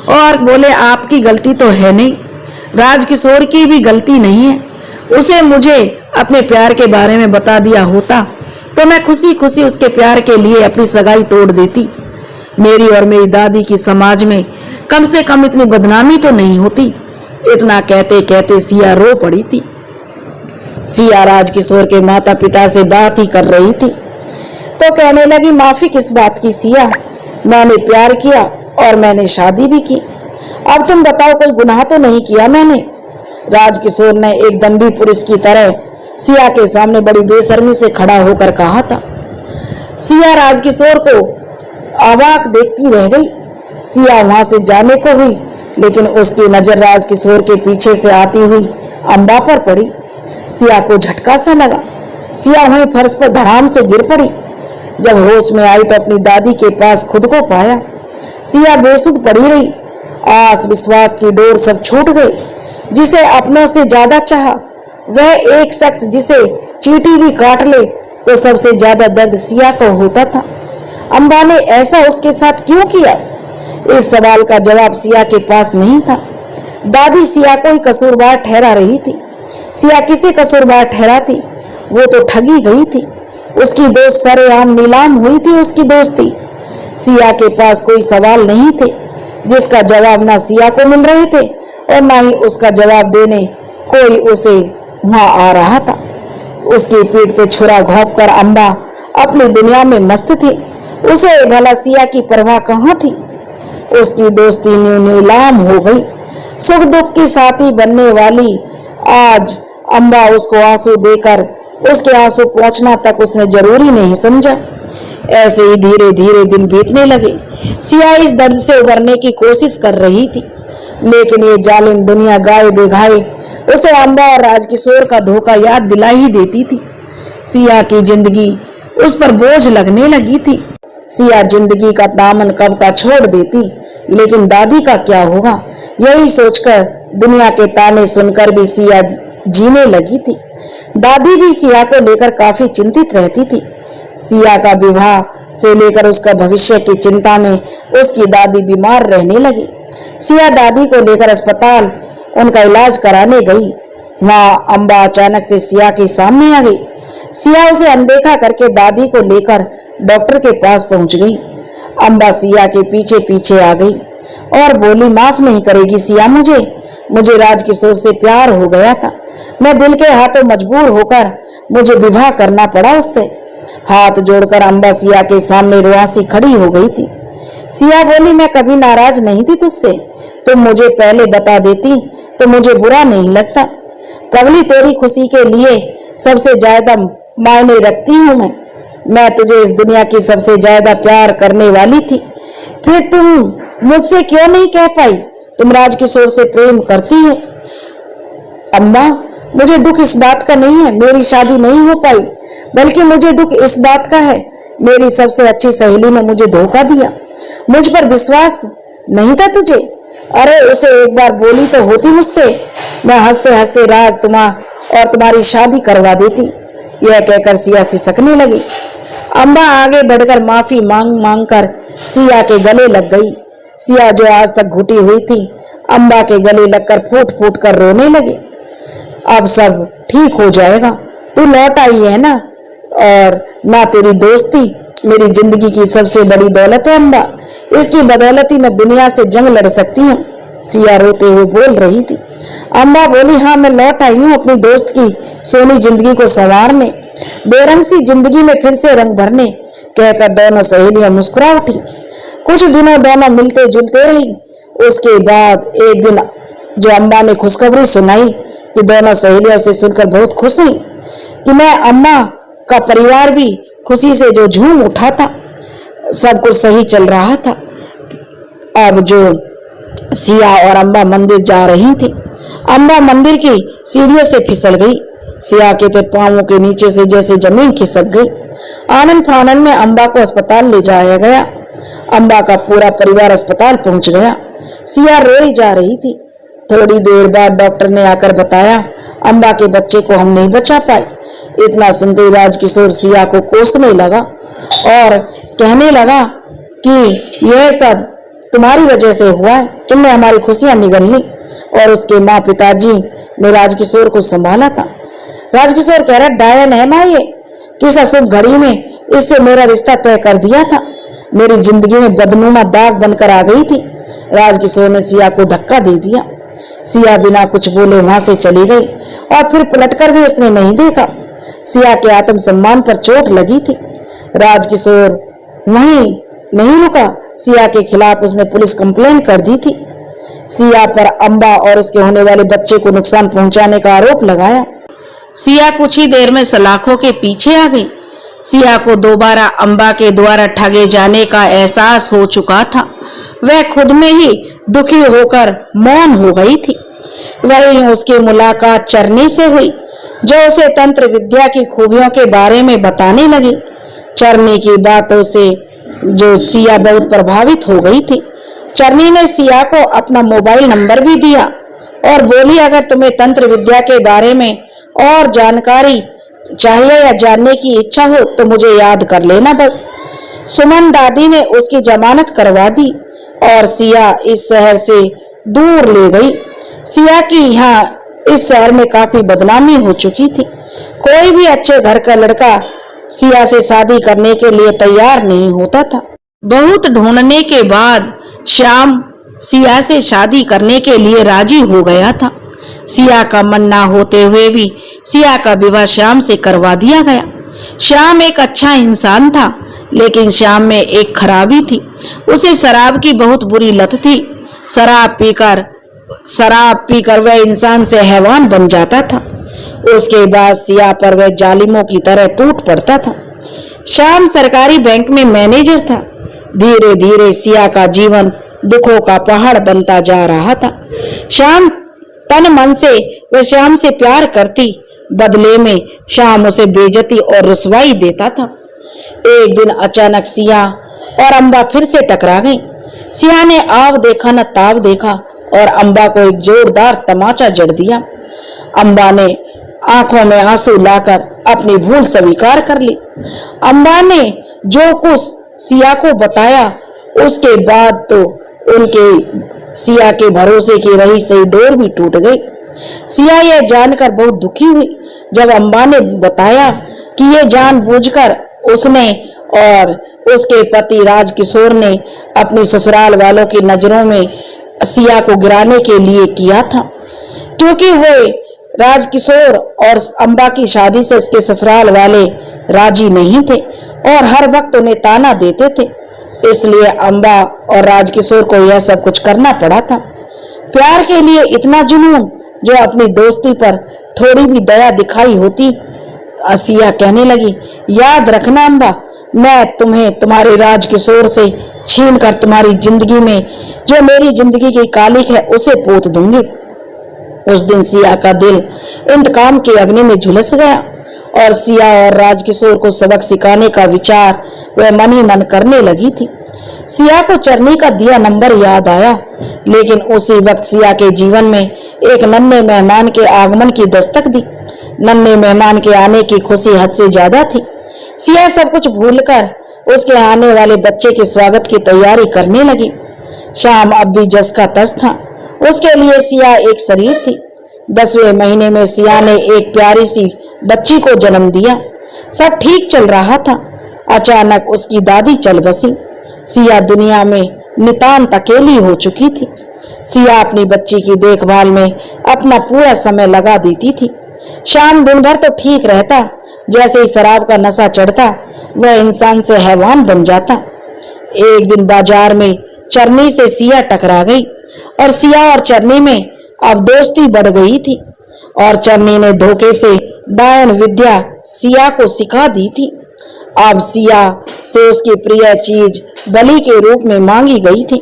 और बोले, आपकी गलती तो है नहीं, राजकिशोर की भी गलती नहीं है। उसे मुझे अपने प्यार के बारे में बता दिया होता तो मैं खुशी खुशी उसके प्यार के लिए अपनी सगाई तोड़ देती। मेरी और मेरी दादी की समाज में कम से कम इतनी बदनामी तो नहीं होती। इतना कहते कहते सिया रो पड़ी थी। सिया राजकिशोर के माता पिता से बात ही कर रही थी तो कहने लगी, माफी किस बात की सिया, मैंने प्यार किया और मैंने शादी भी की। अब तुम बताओ, कोई गुनाह तो नहीं किया मैंने? राजकिशोर ने एक दम्भी पुरुष की तरह सिया के सामने बड़ी बेशर्मी से खड़ा होकर कहा था। सिया राजकिशोर को अवाक देखती रह गई। सिया वहां से जाने को हुई, लेकिन उसकी नजर राजकिशोर के पीछे से आती हुई अम्बा पर पड़ी। सिया को झटका सा लगा। सिया वहीं फर्श पर धड़ाम से गिर पड़ी। जब होश में आई तो अपनी दादी के पास खुद को पाया। सिया बेसुध पड़ी रही। आस विश्वास की डोर सब छूट गई। जिसे अपनों से ज्यादा चाहा, वह एक शख्स जिसे चींटी भी काट ले तो सबसे ज्यादा दर्द सिया को होता था। अम्बा ने ऐसा उसके साथ क्यों किया? इस सवाल का जवाब सिया के पास नहीं था। दादी सिया को ही कसूरवार ठहरा रही थी। सिया किसे कसूरवार ठहराती? वो तो ठगी गई थी। उसकी दोस्त सरेआम नीलाम हुई थी। उसकी दोस्ती सिया के पास कोई सवाल नहीं थे जिसका जवाब ना सिया को मिल रहे थे और ना ही उसका जवाब देने कोई उसे वहां आ रहा था। उसकी पीठ पे छुरा घोंप कर अम्बा अपनी दुनिया में मस्त थी। उसे भला सिया की परवाह कहाँ थी? उसकी दोस्ती नीलाम हो गई। सुख दुख की साथी बनने वाली आज अम्बा उसको आंसू देकर उसके आंसू पहुंचना तक उसने जरूरी नहीं समझा। ऐसे ही धीरे धीरे दिन बीतने लगे। सिया इस दर्द से उबरने की कोशिश कर रही थी, लेकिन ये जालिम दुनिया गाए बेगाए उसे अम्बा और राजकिशोर का धोखा याद दिला ही देती थी। सिया की जिंदगी उस पर बोझ लगने लगी थी। सिया जिंदगी का दामन कब का छोड़ देती, लेकिन दादी का क्या होगा, यही सोचकर दुनिया के ताने सुनकर भी सिया जीने लगी थी। दादी भी सिया को लेकर काफी चिंतित रहती थी। सिया का विवाह से लेकर उसका भविष्य की चिंता में उसकी दादी बीमार रहने लगी। सिया दादी को लेकर अस्पताल उनका इलाज कराने गई। वहां अम्बा अचानक से सिया के सामने आ गई। सिया उसे अनदेखा करके दादी को लेकर डॉक्टर के पास पहुंच गई। अम्बा सिया के पीछे पीछे आ गई और बोली, माफ नहीं करेगी सिया मुझे राजकिशोर से प्यार हो गया था। मैं दिल के हाथों मजबूर होकर मुझे विवाह करना पड़ा उससे। हाथ जोड़कर अम्बा सिया के सामने रुआंसी खड़ी हो गई थी। सिया बोली, मैं कभी नाराज नहीं थी तुझसे। तुम मुझे पहले बता देती तो मुझे बुरा नहीं लगता। पगली, तेरी खुशी के लिए सबसे ज्यादा मायने रखती हूँ मैं तुझे इस दुनिया की सबसे ज्यादा प्यार करने वाली थी। फिर तुम मुझसे क्यों नहीं कह पाई तुम राजकिशोर से प्रेम करती हो? अम्मा, मुझे दुख इस बात का नहीं है मेरी शादी नहीं हो पाई, बल्कि मुझे दुख इस बात का है मेरी सबसे अच्छी सहेली ने मुझे धोखा दिया। मुझ पर विश्वास नहीं था तुझे? अरे उसे एक बार बोली तो होती मुझसे, मैं हंसते हंसते राज और तुम्हारी शादी करवा देती। यह कहकर सिया सिसकने लगी। अम्बा आगे बढ़कर माफी मांग कर सिया के गले लग गई। सिया जो आज तक घुटी हुई थी, अम्बा के गले लगकर फूट फूट कर रोने लगी। अब सब ठीक हो जाएगा, तू लौट आई है ना, और ना तेरी दोस्ती मेरी जिंदगी की सबसे बड़ी दौलत है अम्बा, इसकी बदौलत ही मैं दुनिया से जंग लड़ सकती हूँ। सिया रोते हुए बोल रही थी। अम्बा बोली, हाँ मैं लौट आई हूँ अपनी दोस्त की सोनी जिंदगी को संवारने, बेरंग सी जिंदगी में फिर से रंग भरने, कहकर दोनों सहेलियां मुस्कुरा उठी। कुछ दिनों दोनों मिलते जुलते रही। उसके बाद एक दिन जो अम्बा ने खुशखबरी सुनाई कि दोनों सहेलियों से सुनकर बहुत खुश हुई कि मैं अम्मा का परिवार भी खुशी से जो झूम उठा था, सब कुछ सही चल रहा था। अब जो सिया और अम्बा मंदिर जा रही थी, अम्बा मंदिर की सीढ़ियों से फिसल गई। सिया के तो पांवों के नीचे से जैसे जमीन खिसक गई। आनंद फानन में अम्बा को अस्पताल ले जाया गया। अम्बा का पूरा परिवार अस्पताल पहुंच गया। सिया रोई जा रही थी। थोड़ी देर बाद डॉक्टर ने आकर बताया, अम्बा के बच्चे को हम नहीं बचा पाए। इतना सुनते राजकिशोर सिया को कोसने लगा और कहने लगा कि यह सब तुम्हारी वजह से हुआ है, तुमने हमारी खुशियां निगल ली। और उसके माँ पिताजी ने राजकिशोर को संभाला था। राजकिशोर कह रहा, डायन है माँ, ये किस अशुभ घड़ी में इससे मेरा रिश्ता तय कर दिया था, मेरी जिंदगी में बदनुमा दाग बनकर आ गई थी। राजकिशोर ने सिया को धक्का दे दिया। सिया बिना कुछ बोले वहां से चली गई और फिर पलटकर भी उसने नहीं देखा। सिया के आत्मसम्मान पर चोट लगी थी। राजकिशोर वहीं नहीं रुका, सिया के खिलाफ उसने पुलिस कंप्लेन कर दी थी। सिया पर अम्बा और उसके होने वाले बच्चे को नुकसान पहुंचाने का आरोप लगाया। सिया कुछ ही देर में सलाखों के पीछे आ गई। सिया को दोबारा अम्बा के द्वारा ठगे जाने का एहसास हो चुका था। वह खुद में ही दुखी होकर मौन हो गई थी। वहीं उसकी मुलाकात चरनी से हुई, जो उसे तंत्र विद्या की खूबियों के बारे में बताने लगी। चरनी की बातों से जो सिया बहुत प्रभावित हो गई थी। चरनी ने सिया को अपना मोबाइल नंबर भी दिया और बोली, अगर तुम्हें तंत्र विद्या के बारे में और जानकारी चाहिए या जानने की इच्छा हो तो मुझे याद कर लेना बस। सुमन दादी ने उसकी जमानत करवा दी और सिया इस शहर से दूर ले गई। सिया की यहाँ इस शहर में काफी बदनामी हो चुकी थी। कोई भी अच्छे घर का लड़का सिया से शादी करने के लिए तैयार नहीं होता था। बहुत ढूंढने के बाद श्याम सिया से शादी करने के लिए राजी हो गया था। सिया का मन ना होते हुए भी सिया का विवाह श्याम से करवा दिया गया। श्याम एक अच्छा इंसान था, लेकिन श्याम में एक खराबी थी। उसे शराब की बहुत बुरी लत थी। शराब पीकर वह इंसान से हैवान बन जाता था। उसके बाद सिया पर वह जालिमों की तरह टूट पड़ता था। श्याम सरकारी बैंक में मैनेजर था। धीरे धीरे सिया का जीवन दुखों का पहाड़ बनता जा रहा था। श्याम तन मन से वह श्याम से प्यार करती, बदले में श्याम उसे बेइज्जती और रुसवाई देता था। एक दिन अचानक सिया और अम्बा फिर से टकरा गई। सिया ने आव देखा न ताव देखा और अम्बा को एक जोरदार तमाचा जड़ दिया। अम्बा ने आंखों में आंसू लाकर अपनी भूल स्वीकार कर ली। अम्बा ने जो कुछ सिया को बताया, उसके बाद तो उनके सिया के भरोसे की रही सही डोर भी टूट गई। सिया यह जानकर बहुत दुखी हुई जब अम्बा ने बताया कि ये जानबूझकर उसने और उसके पति राजकिशोर ने अपनी ससुराल वालों की नजरों में सिया को गिराने के लिए किया था, क्योंकि वो राजकिशोर और अम्बा की शादी से उसके ससुराल वाले राजी नहीं थे और हर वक्त उन्हें ताना देते थे। इसलिए अम्बा और राजकिशोर को यह सब कुछ करना पड़ा था। प्यार के लिए इतना जुनून, जो अपनी दोस्ती पर थोड़ी भी दया दिखाई होती। सिया कहने लगी, याद रखना अम्बा, मैं तुम्हें तुम्हारे राजकिशोर से छीन कर तुम्हारी जिंदगी में जो मेरी जिंदगी की कालिक है उसे पोत दूंगी। उस दिन सिया का दिल इंतकाम की अग्नि में झुलस गया और सिया और राजकिशोर को सबक सिखाने का विचार वह मन ही मन करने लगी थी। सिया को चरनी का दिया नंबर याद आया, लेकिन उसी वक्त सिया के जीवन में एक नन्हे मेहमान के आगमन की दस्तक दी। नन्हे मेहमान के आने की खुशी हद से ज्यादा थी। सिया सब कुछ भूलकर उसके आने वाले बच्चे के स्वागत की तैयारी करने लगी। शाम अब भी जस का तस था। उसके लिए सिया एक शरीर थी। 10वें महीने में सिया ने एक प्यारी सी बच्ची को जन्म दिया। सब ठीक चल रहा था। अचानक उसकी दादी चल बसी। सिया दुनिया में नितांत अकेली हो चुकी थी। सिया अपनी बच्ची की देखभाल में अपना पूरा समय लगा देती थी। शाम दिन भर तो ठीक रहता, जैसे ही शराब का नशा चढ़ता वह इंसान से हैवान बन जाता। एक दिन बाजार में चरनी से सिया टकरा गई और सिया और चरनी में अब दोस्ती बढ़ गई थी और चरनी ने धोखे से डायन विद्या सिया को सिखा दी थी। अब सिया से उसकी प्रिय चीज बलि के रूप में मांगी गई थी।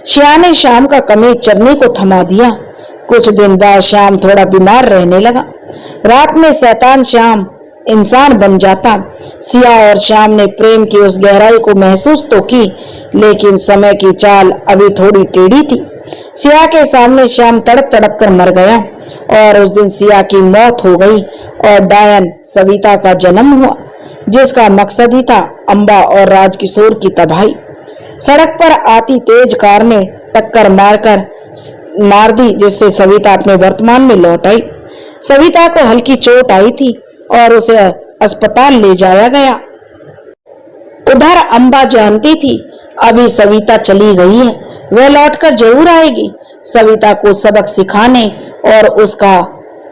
सिया ने शाम का कमीज चरनी को थमा दिया। कुछ दिन बाद शाम थोड़ा बीमार रहने लगा। रात में शैतान शाम इंसान बन जाता। सिया और शाम ने प्रेम की उस गहराई को महसूस तो की, लेकिन समय की चाल अभी थोड़ी टेढ़ी थी। सिया के सामने शाम तड़प तड़प कर मर गया और उस दिन सिया की मौत हो गई और डायन सविता का जन्म हुआ, जिसका मकसद ही था अम्बा और राजकिशोर की तबाही। सड़क पर आती तेज कार ने टक्कर मार दी, जिससे सविता अपने वर्तमान में लौट आई। सविता को हल्की चोट आई थी और उसे अस्पताल ले जाया गया। उधर अम्बा जानती थी अभी सविता चली गई है, वह लौटकर जरूर आएगी। सविता को सबक सिखाने और उसका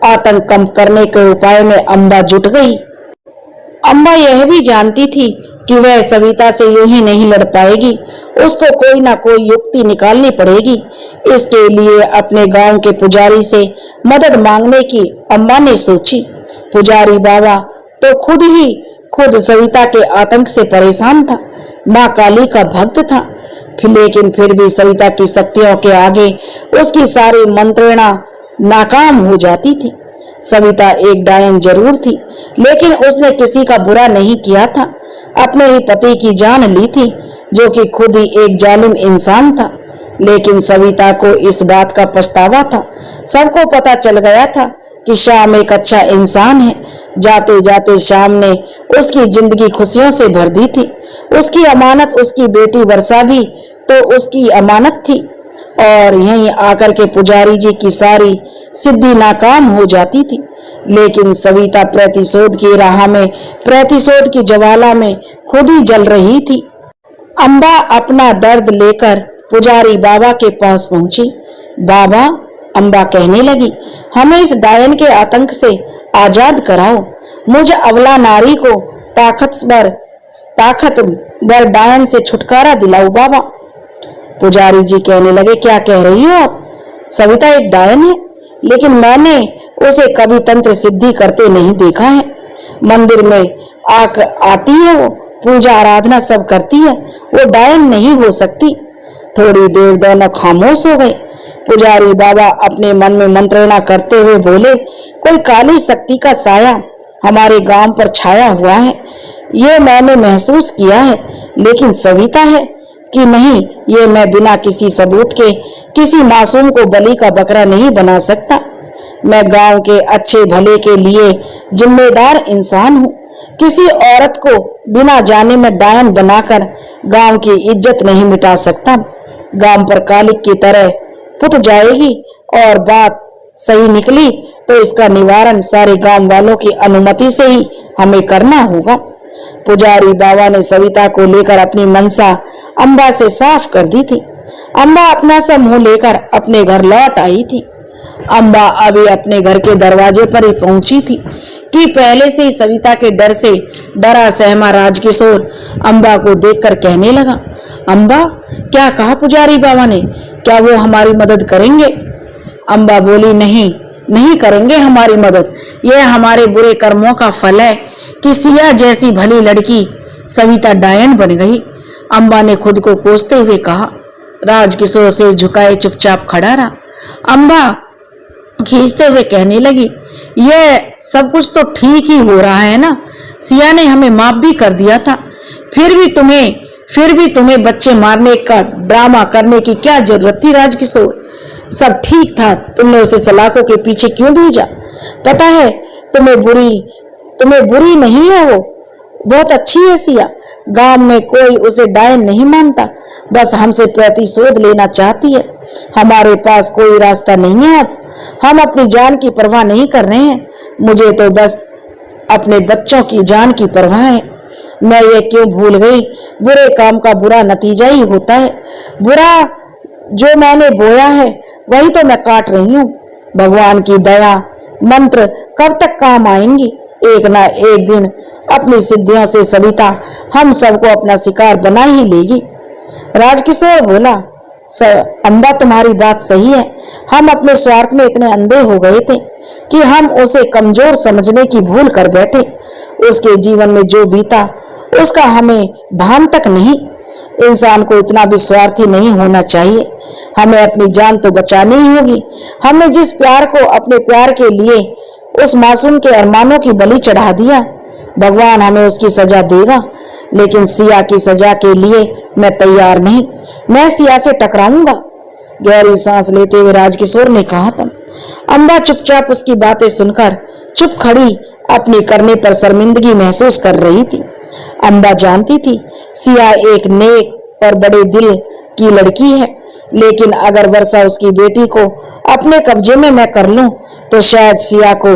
आतंक कम करने के उपाय में अम्बा जुट गई। अम्बा यह भी जानती थी कि वह सविता से यूं ही नहीं लड़ पाएगी, उसको कोई ना कोई युक्ति निकालनी पड़ेगी। इसके लिए अपने गांव के पुजारी से मदद मांगने की अम्बा ने सोची। पुजारी बाबा तो खुद सविता के आतंक से परेशान था, माँ काली का भक्त था, लेकिन फिर भी सविता की शक्तियों के आगे उसकी सारी मंत्रणा नाकाम हो जाती थी। सविता एक डायन जरूर थी, लेकिन उसने किसी का बुरा नहीं किया था। अपने ही पति की जान ली थी, जो कि खुद ही एक जालिम इंसान था। लेकिन सविता को इस बात का पछतावा था। सबको पता चल गया था कि श्याम एक अच्छा इंसान है। जाते जाते श्याम ने उसकी जिंदगी खुशियों से भर दी थी। उसकी अमानत उसकी बेटी वर्षा भी तो उसकी अमानत थी, और यहीं आकर के पुजारी जी की सारी सिद्धि नाकाम हो जाती थी। लेकिन सविता प्रतिशोध की राह में, प्रतिशोध की ज्वाला में खुद ही जल रही थी। अम्बा अपना दर्द लेकर पुजारी बाबा के पास पहुंची। बाबा, अम्बा कहने लगी, हमें इस डायन के आतंक से आजाद कराओ। मुझे अबला नारी को ताकतवर डायन से छुटकारा दिलाओ बाबा। पुजारी जी कहने लगे, क्या कह रही हो आप? सविता एक डायन है, लेकिन मैंने उसे कभी तंत्र सिद्धि करते नहीं देखा है। मंदिर में आती है, वो पूजा आराधना सब करती है, वो डायन नहीं हो सकती। थोड़ी देर दोनों खामोश हो गए। पुजारी बाबा अपने मन में मंत्रणा करते हुए बोले, कोई काली शक्ति का साया हमारे गांव पर छाया हुआ है, ये मैंने महसूस किया है। लेकिन सविता है कि नहीं, ये मैं बिना किसी सबूत के किसी मासूम को बलि का बकरा नहीं बना सकता। मैं गांव के अच्छे भले के लिए जिम्मेदार इंसान हूँ। किसी औरत को बिना जाने में डायन बनाकर गांव की इज्जत नहीं मिटा सकता। गांव पर कालिक की तरह पुत जाएगी, और बात सही निकली तो इसका निवारण सारे गांव वालों की अनुमति से ही हमें करना होगा। पुजारी बाबा ने सविता को लेकर अपनी मनसा अम्बा से साफ कर दी थी। अम्बा अपना सा मुंह लेकर अपने घर लौट आई थी। अम्बा अभी अपने घर के दरवाजे पर ही पहुंची थी कि पहले से ही सविता के डर से डरा सहमा राजकिशोर अम्बा को देखकर कहने लगा, अम्बा, क्या कहा पुजारी बाबा ने? क्या वो हमारी मदद करेंगे? अम्बा बोली, नहीं करेंगे हमारी मदद। यह हमारे बुरे कर्मों का फल है कि सिया जैसी भली लड़की सविता डायन बन गई। अम्बा ने खुद को कोसते हुए कहा। राजकिशोर से झुकाए चुपचाप खड़ा रहा। अम्बा खींचते हुए कहने लगी, यह सब कुछ तो ठीक ही हो रहा है ना? सिया ने हमें माफ भी कर दिया था, फिर भी तुम्हें बच्चे मारने का ड्रामा करने की क्या जरूरत थी? राजकिशोर, सब ठीक था, तुमने उसे सलाखों के पीछे क्यों भेजा? पता है तुम्हें बुरी नहीं है, वो बहुत अच्छी है सिया। गांव में कोई उसे डायन नहीं मानता, बस हमसे प्रतिशोध लेना चाहती है। हमारे पास कोई रास्ता नहीं है, अब हम अपनी जान की परवाह नहीं कर रहे हैं। मुझे तो बस अपने बच्चों की जान की परवाह है। मैं ये क्यों भूल गई, बुरे काम का बुरा नतीजा ही होता है। बुरा जो मैंने बोया है वही तो मैं काट रही हूँ। भगवान की दया मंत्र कब तक काम आएंगी? एक ना एक दिन अपनी सिद्धियों से सविता हम सबको अपना शिकार बना ही लेगी। राजकिशोर बोला, अम्बा तुम्हारी बात सही है। हम अपने स्वार्थ में इतने अंधे हो गए थे कि हम उसे कमजोर समझने की भूल कर बैठे। उसके जीवन में जो बीता उसका हमें भान तक नहीं। इंसान को इतना भी स्वार्थी नहीं होना चाहिए। हमें अपनी जान तो बचानी ही होगी। हमने जिस प्यार को अपने प्यार के लिए उस मासूम के अरमानों की बलि चढ़ा दिया, भगवान हमें उसकी सजा देगा। लेकिन सिया की सजा के लिए मैं तैयार नहीं। मैं सिया से टकराऊंगा। गहरी सांस लेते हुए राजकिशोर ने कहा था। अम्बा चुपचाप उसकी बातें सुनकर चुप खड़ी अपने करने पर शर्मिंदगी महसूस कर रही थी। अम्बा जानती थी सिया एक नेक और बड़े दिल की लड़की है, लेकिन अगर वर्षा उसकी बेटी को अपने कब्जे में मैं कर लूं तो शायद सिया को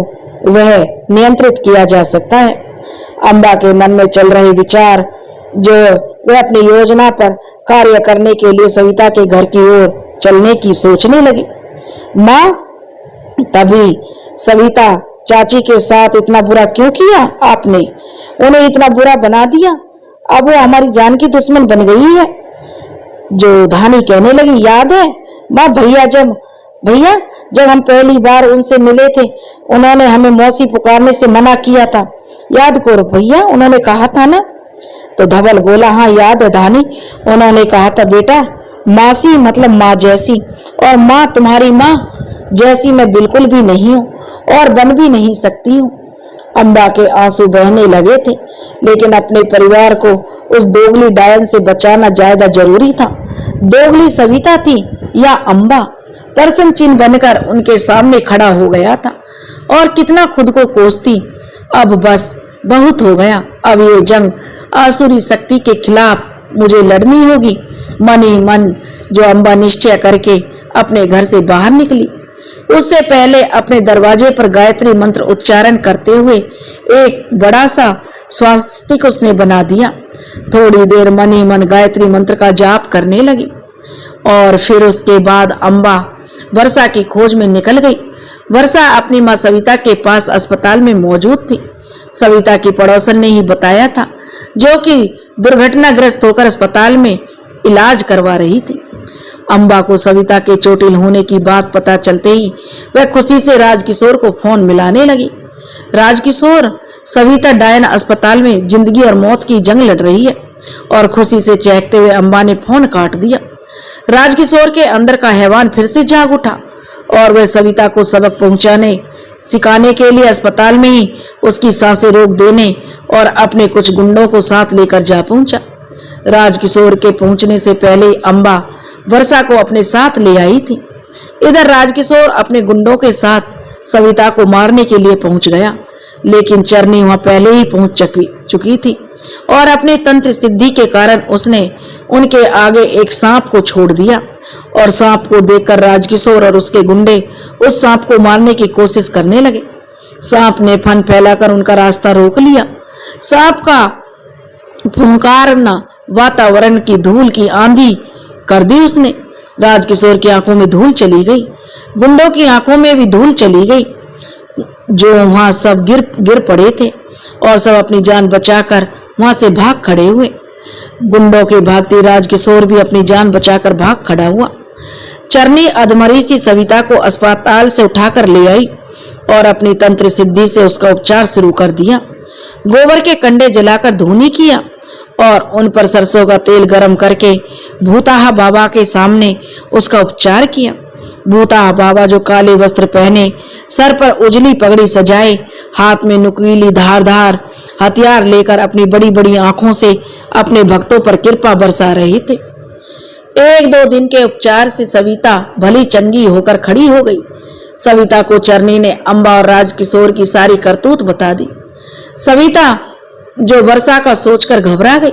वह नियंत्रित किया जा सकता है। अम्बा के मन में चल रहे विचार जो वह अपनी योजना पर कार्य करने के लिए सविता के घर की ओर चलने की सोचने लगी। माँ, तभी सविता, चाची के साथ इतना बुरा क्यों किया आपने? उन्हें इतना बुरा बना दिया, अब वो हमारी जान की दुश्मन बन गई है। जो धानी कहने लगी, याद है माँ, भैया जब हम पहली बार उनसे मिले थे, उन्होंने हमें मौसी पुकारने से मना किया था। याद करो भैया, उन्होंने कहा था ना? तो धवल बोला, हाँ याद है धानी, उन्होंने कहा था बेटा, मासी मतलब माँ जैसी, और माँ तुम्हारी माँ जैसी मैं बिल्कुल भी नहीं हूँ और बन भी नहीं सकती हूँ। अम्बा के आंसू बहने लगे थे, लेकिन अपने परिवार को उस दोगली डायन से बचाना ज्यादा जरूरी था। दोगली सविता थी या अम्बा? प्रश्न चिन्ह बनकर उनके सामने खड़ा हो गया था। और कितना खुद को कोसती। अब बस बहुत हो गया, अब ये जंग आसुरी शक्ति के खिलाफ मुझे लड़नी होगी। मन ही मन जो अम्बा निश्चय करके अपने घर से बाहर निकली, उससे पहले अपने दरवाजे पर गायत्री मंत्र उच्चारण करते हुए एक बड़ा सा स्वास्तिक उसने बना दिया। थोड़ी देर मन ही मन गायत्री मंत्र का जाप करने लगी और फिर उसके बाद अम्बा वर्षा की खोज में निकल गई। वर्षा अपनी माँ सविता के पास अस्पताल में मौजूद थी। सविता की पड़ोसन ने ही बताया था, जो कि दुर्घटनाग्रस्त होकर अस्पताल में इलाज करवा रही थी। अम्बा को सविता के चोटिल होने की बात पता चलते ही वह खुशी से राजकिशोर को फोन मिलाने लगी। राजकिशोर, सविता डायन अस्पताल में जिंदगी और मौत की जंग लड़ रही है। और खुशी से चहकते हुए अम्बा ने फोन काट दिया। राजकिशोर के अंदर का हैवान फिर से जाग उठा और वह सविता को सबक पहुंचाने सिखाने के लिए अस्पताल में ही उसकी सांसें रोक देने और अपने कुछ गुंडों को साथ लेकर जा पहुंचा। राजकिशोर के पहुंचने से पहले अम्बा वर्षा को अपने साथ ले आई थी। इधर राजकिशोर अपने गुंडों के साथ सविता को मारने के लिए पहुंच गया, लेकिन चरनी वहां पहले ही पहुंच चुकी थी और अपने तंत्र सिद्धि के कारण उसने उनके आगे एक सांप को छोड़ दिया और सांप को देखकर राजकिशोर और उसके गुंडे उस सांप को मारने की कोशिश करने लगे। सांप ने फन फैलाकर उनका रास्ता रोक लिया। सांप का फुंकारना वातावरण की धूल की आंधी कर दी उसने। राजकिशोर की आंखों में धूल चली गई, गुंडों की आंखों में भी धूल चली गई, जो वहां सब गिर पड़े थे और सब अपनी जान बचाकर वहां से भाग खड़े हुए। गुंडों के भागते राजकिशोर भी अपनी जान बचाकर भाग खड़ा हुआ। चरनी अधमरी सी सविता को अस्पताल से उठाकर ले आई और अपनी तंत्र सिद्धि से उसका उपचार शुरू कर दिया। गोबर के कंडे जलाकर धूनी किया और उन पर सरसों का तेल गरम करके भूताहा बाबा के सामने उसका उपचार किया। भूताहा बाबा, जो काले वस्त्र पहने, सर पर उजली पगड़ी सजाए, हाथ में नुकीली धारदार हथियार लेकर अपनी बड़ी बड़ी आंखों से अपने भक्तों पर कृपा बरसा रहे थे। एक दो दिन के उपचार से सविता भली चंगी होकर खड़ी हो गई। सविता को चरनी ने अम्बा और राजकिशोर की सारी करतूत बता दी। सविता, जो वर्षा का सोचकर घबरा गई।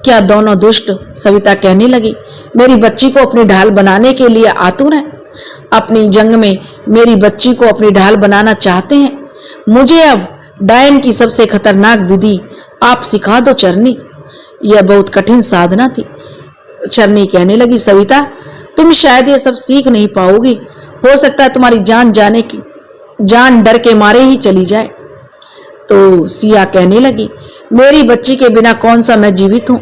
क्या दोनों दुष्ट, सविता कहने लगी, मेरी बच्ची को अपनी ढाल बनाने के लिए आतुर हैं। अपनी जंग में मेरी बच्ची को अपनी ढाल बनाना चाहते हैं। मुझे अब डायन की सबसे खतरनाक विधि आप सिखा दो चरनी। यह बहुत कठिन साधना थी। चरनी कहने लगी, सविता, तुम शायद ये सब सीख नहीं पाओगी। हो सकता है तुम्हारी जान डर के मारे ही चली जाए। तो सिया कहने लगी, मेरी बच्ची के बिना कौन सा मैं जीवित हूँ,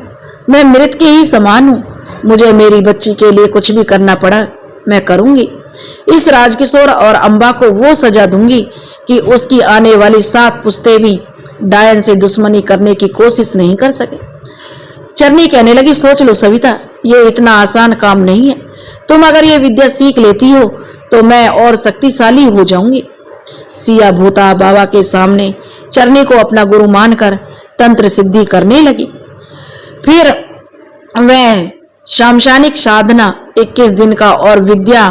मैं मृत के ही समान हूँ। मुझे मेरी बच्ची के लिए कुछ भी करना पड़ा मैं करूंगी। इस राजकिशोर और अम्बा को वो सजा दूंगी कि उसकी आने वाली 7 पुश्ते भी डायन से दुश्मनी करने की कोशिश नहीं कर सके। चरनी कहने लगी, सोच लो सविता, ये इतना आसान काम नहीं है। तुम अगर ये विद्या सीख लेती हो तो मैं और शक्तिशाली हो जाऊंगी। सिया भूता बाबा के सामने चरनी को अपना गुरु मानकर तंत्र सिद्धि करने लगी। फिर वह शामशानिक साधना 21 दिन का और विद्या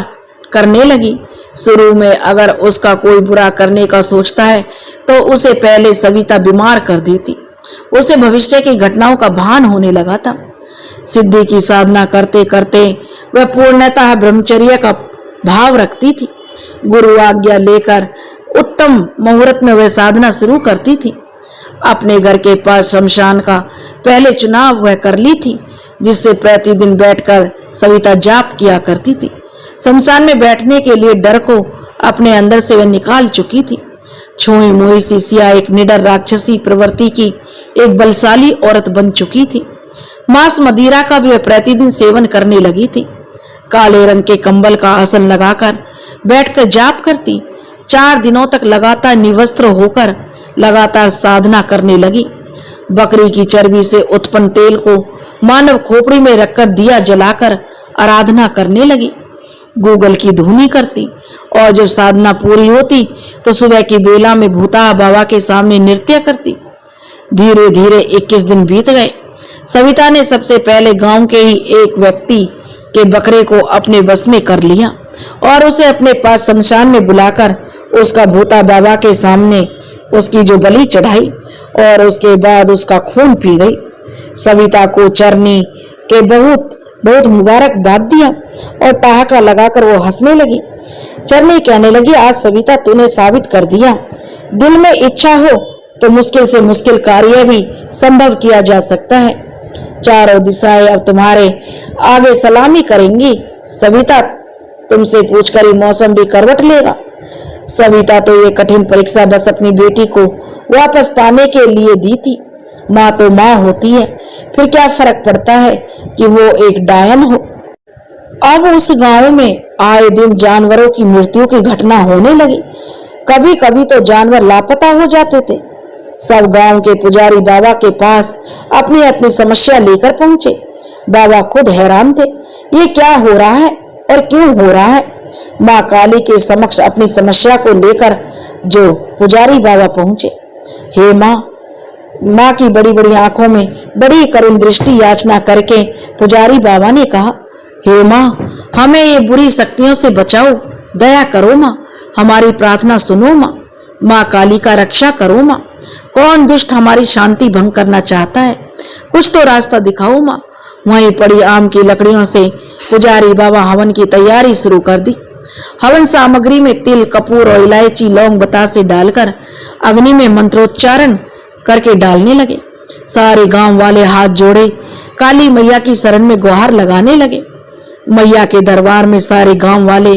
करने लगी। शुरू में अगर उसका कोई बुरा करने का सोचता है तो उसे पहले सविता बीमार कर देती। उसे भविष्य की घटनाओं का भान होने लगा था। सिद्धि की साधना करते करते वह पूर्णतः ब्रह्मचर्य का भाव रखती थी। गुरु आज्ञा लेकर उत्तम मुहूर्त में वह साधना शुरू करती थी। अपने घर के पास शमशान का पहले चुनाव वह कर ली थी, जिससे प्रतिदिन बैठकर सविता जाप किया करती थी। शमशान में बैठने के लिए डर को अपने अंदर से वह निकाल चुकी थी। छुई मुई सी सिया एक निडर राक्षसी प्रवृत्ति की एक बलशाली औरत बन चुकी थी। मांस मदिरा का भी वह प्रतिदिन सेवन करने लगी थी। काले रंग के कंबल का आसन लगाकर बैठकर जाप करती। 4 दिनों तक लगातार निवस्त्र होकर लगातार साधना करने लगी। बकरी की चर्बी से उत्पन्न तेल को मानव खोपड़ी में रखकर दिया जलाकर आराधना करने लगी। गूगल की धुनी करती और जब साधना पूरी होती तो सुबह की बेला में भूता बाबा के सामने नृत्य करती। धीरे धीरे 21 दिन बीत गए। सविता ने सबसे पहले गांव के ही एक व्यक्ति के बकरे को अपने बस में कर लिया और उसे अपने पास शमशान में बुलाकर उसका भूता बाबा के सामने उसकी जो बलि चढ़ाई और उसके बाद उसका खून पी गई। सविता को चरनी के बहुत बहुत मुबारकबाद दिया और ठहाका लगाकर वो हंसने लगी। चरनी कहने लगी, आज सविता तूने साबित कर दिया, दिल में इच्छा हो तो मुश्किल से मुश्किल कार्य भी संभव किया जा सकता है। चारों दिशाएं अब तुम्हारे आगे सलामी करेंगी। सविता, तुमसे पूछकर ही मौसम भी करवट लेगा। सविता तो ये कठिन परीक्षा बस अपनी बेटी को वापस पाने के लिए दी थी। माँ तो माँ होती है, फिर क्या फर्क पड़ता है कि वो एक डायन हो। अब उस गांव में आए दिन जानवरों की मृत्यु की घटना होने लगी। कभी कभी तो जानवर लापता हो जाते थे। सब गांव के पुजारी बाबा के पास अपनी अपनी समस्या लेकर पहुंचे। बाबा खुद हैरान थे, ये क्या हो रहा है और क्यों हो रहा है। माँ काली के समक्ष अपनी समस्या को लेकर जो पुजारी बाबा पहुंचे। हे माँ, माँ की बड़ी बड़ी आंखों में बड़ी करुण दृष्टि याचना करके पुजारी बाबा ने कहा, हे माँ, हमें ये बुरी शक्तियों से बचाओ, दया करो माँ, हमारी प्रार्थना सुनो माँ, माँ काली का रक्षा करो माँ। कौन दुष्ट हमारी शांति भंग करना चाहता है, कुछ तो रास्ता दिखाओ माँ। वहीं पड़ी आम की लकड़ियों से पुजारी बाबा हवन की तैयारी शुरू कर दी। हवन सामग्री में तिल, कपूर और इलायची, लौंग, बतासे डालकर अग्नि में मंत्रोच्चारण करके डालने लगे। सारे गांव वाले हाथ जोड़े काली मैया की शरण में गुहार लगाने लगे। मैया के दरबार में सारे गांव वाले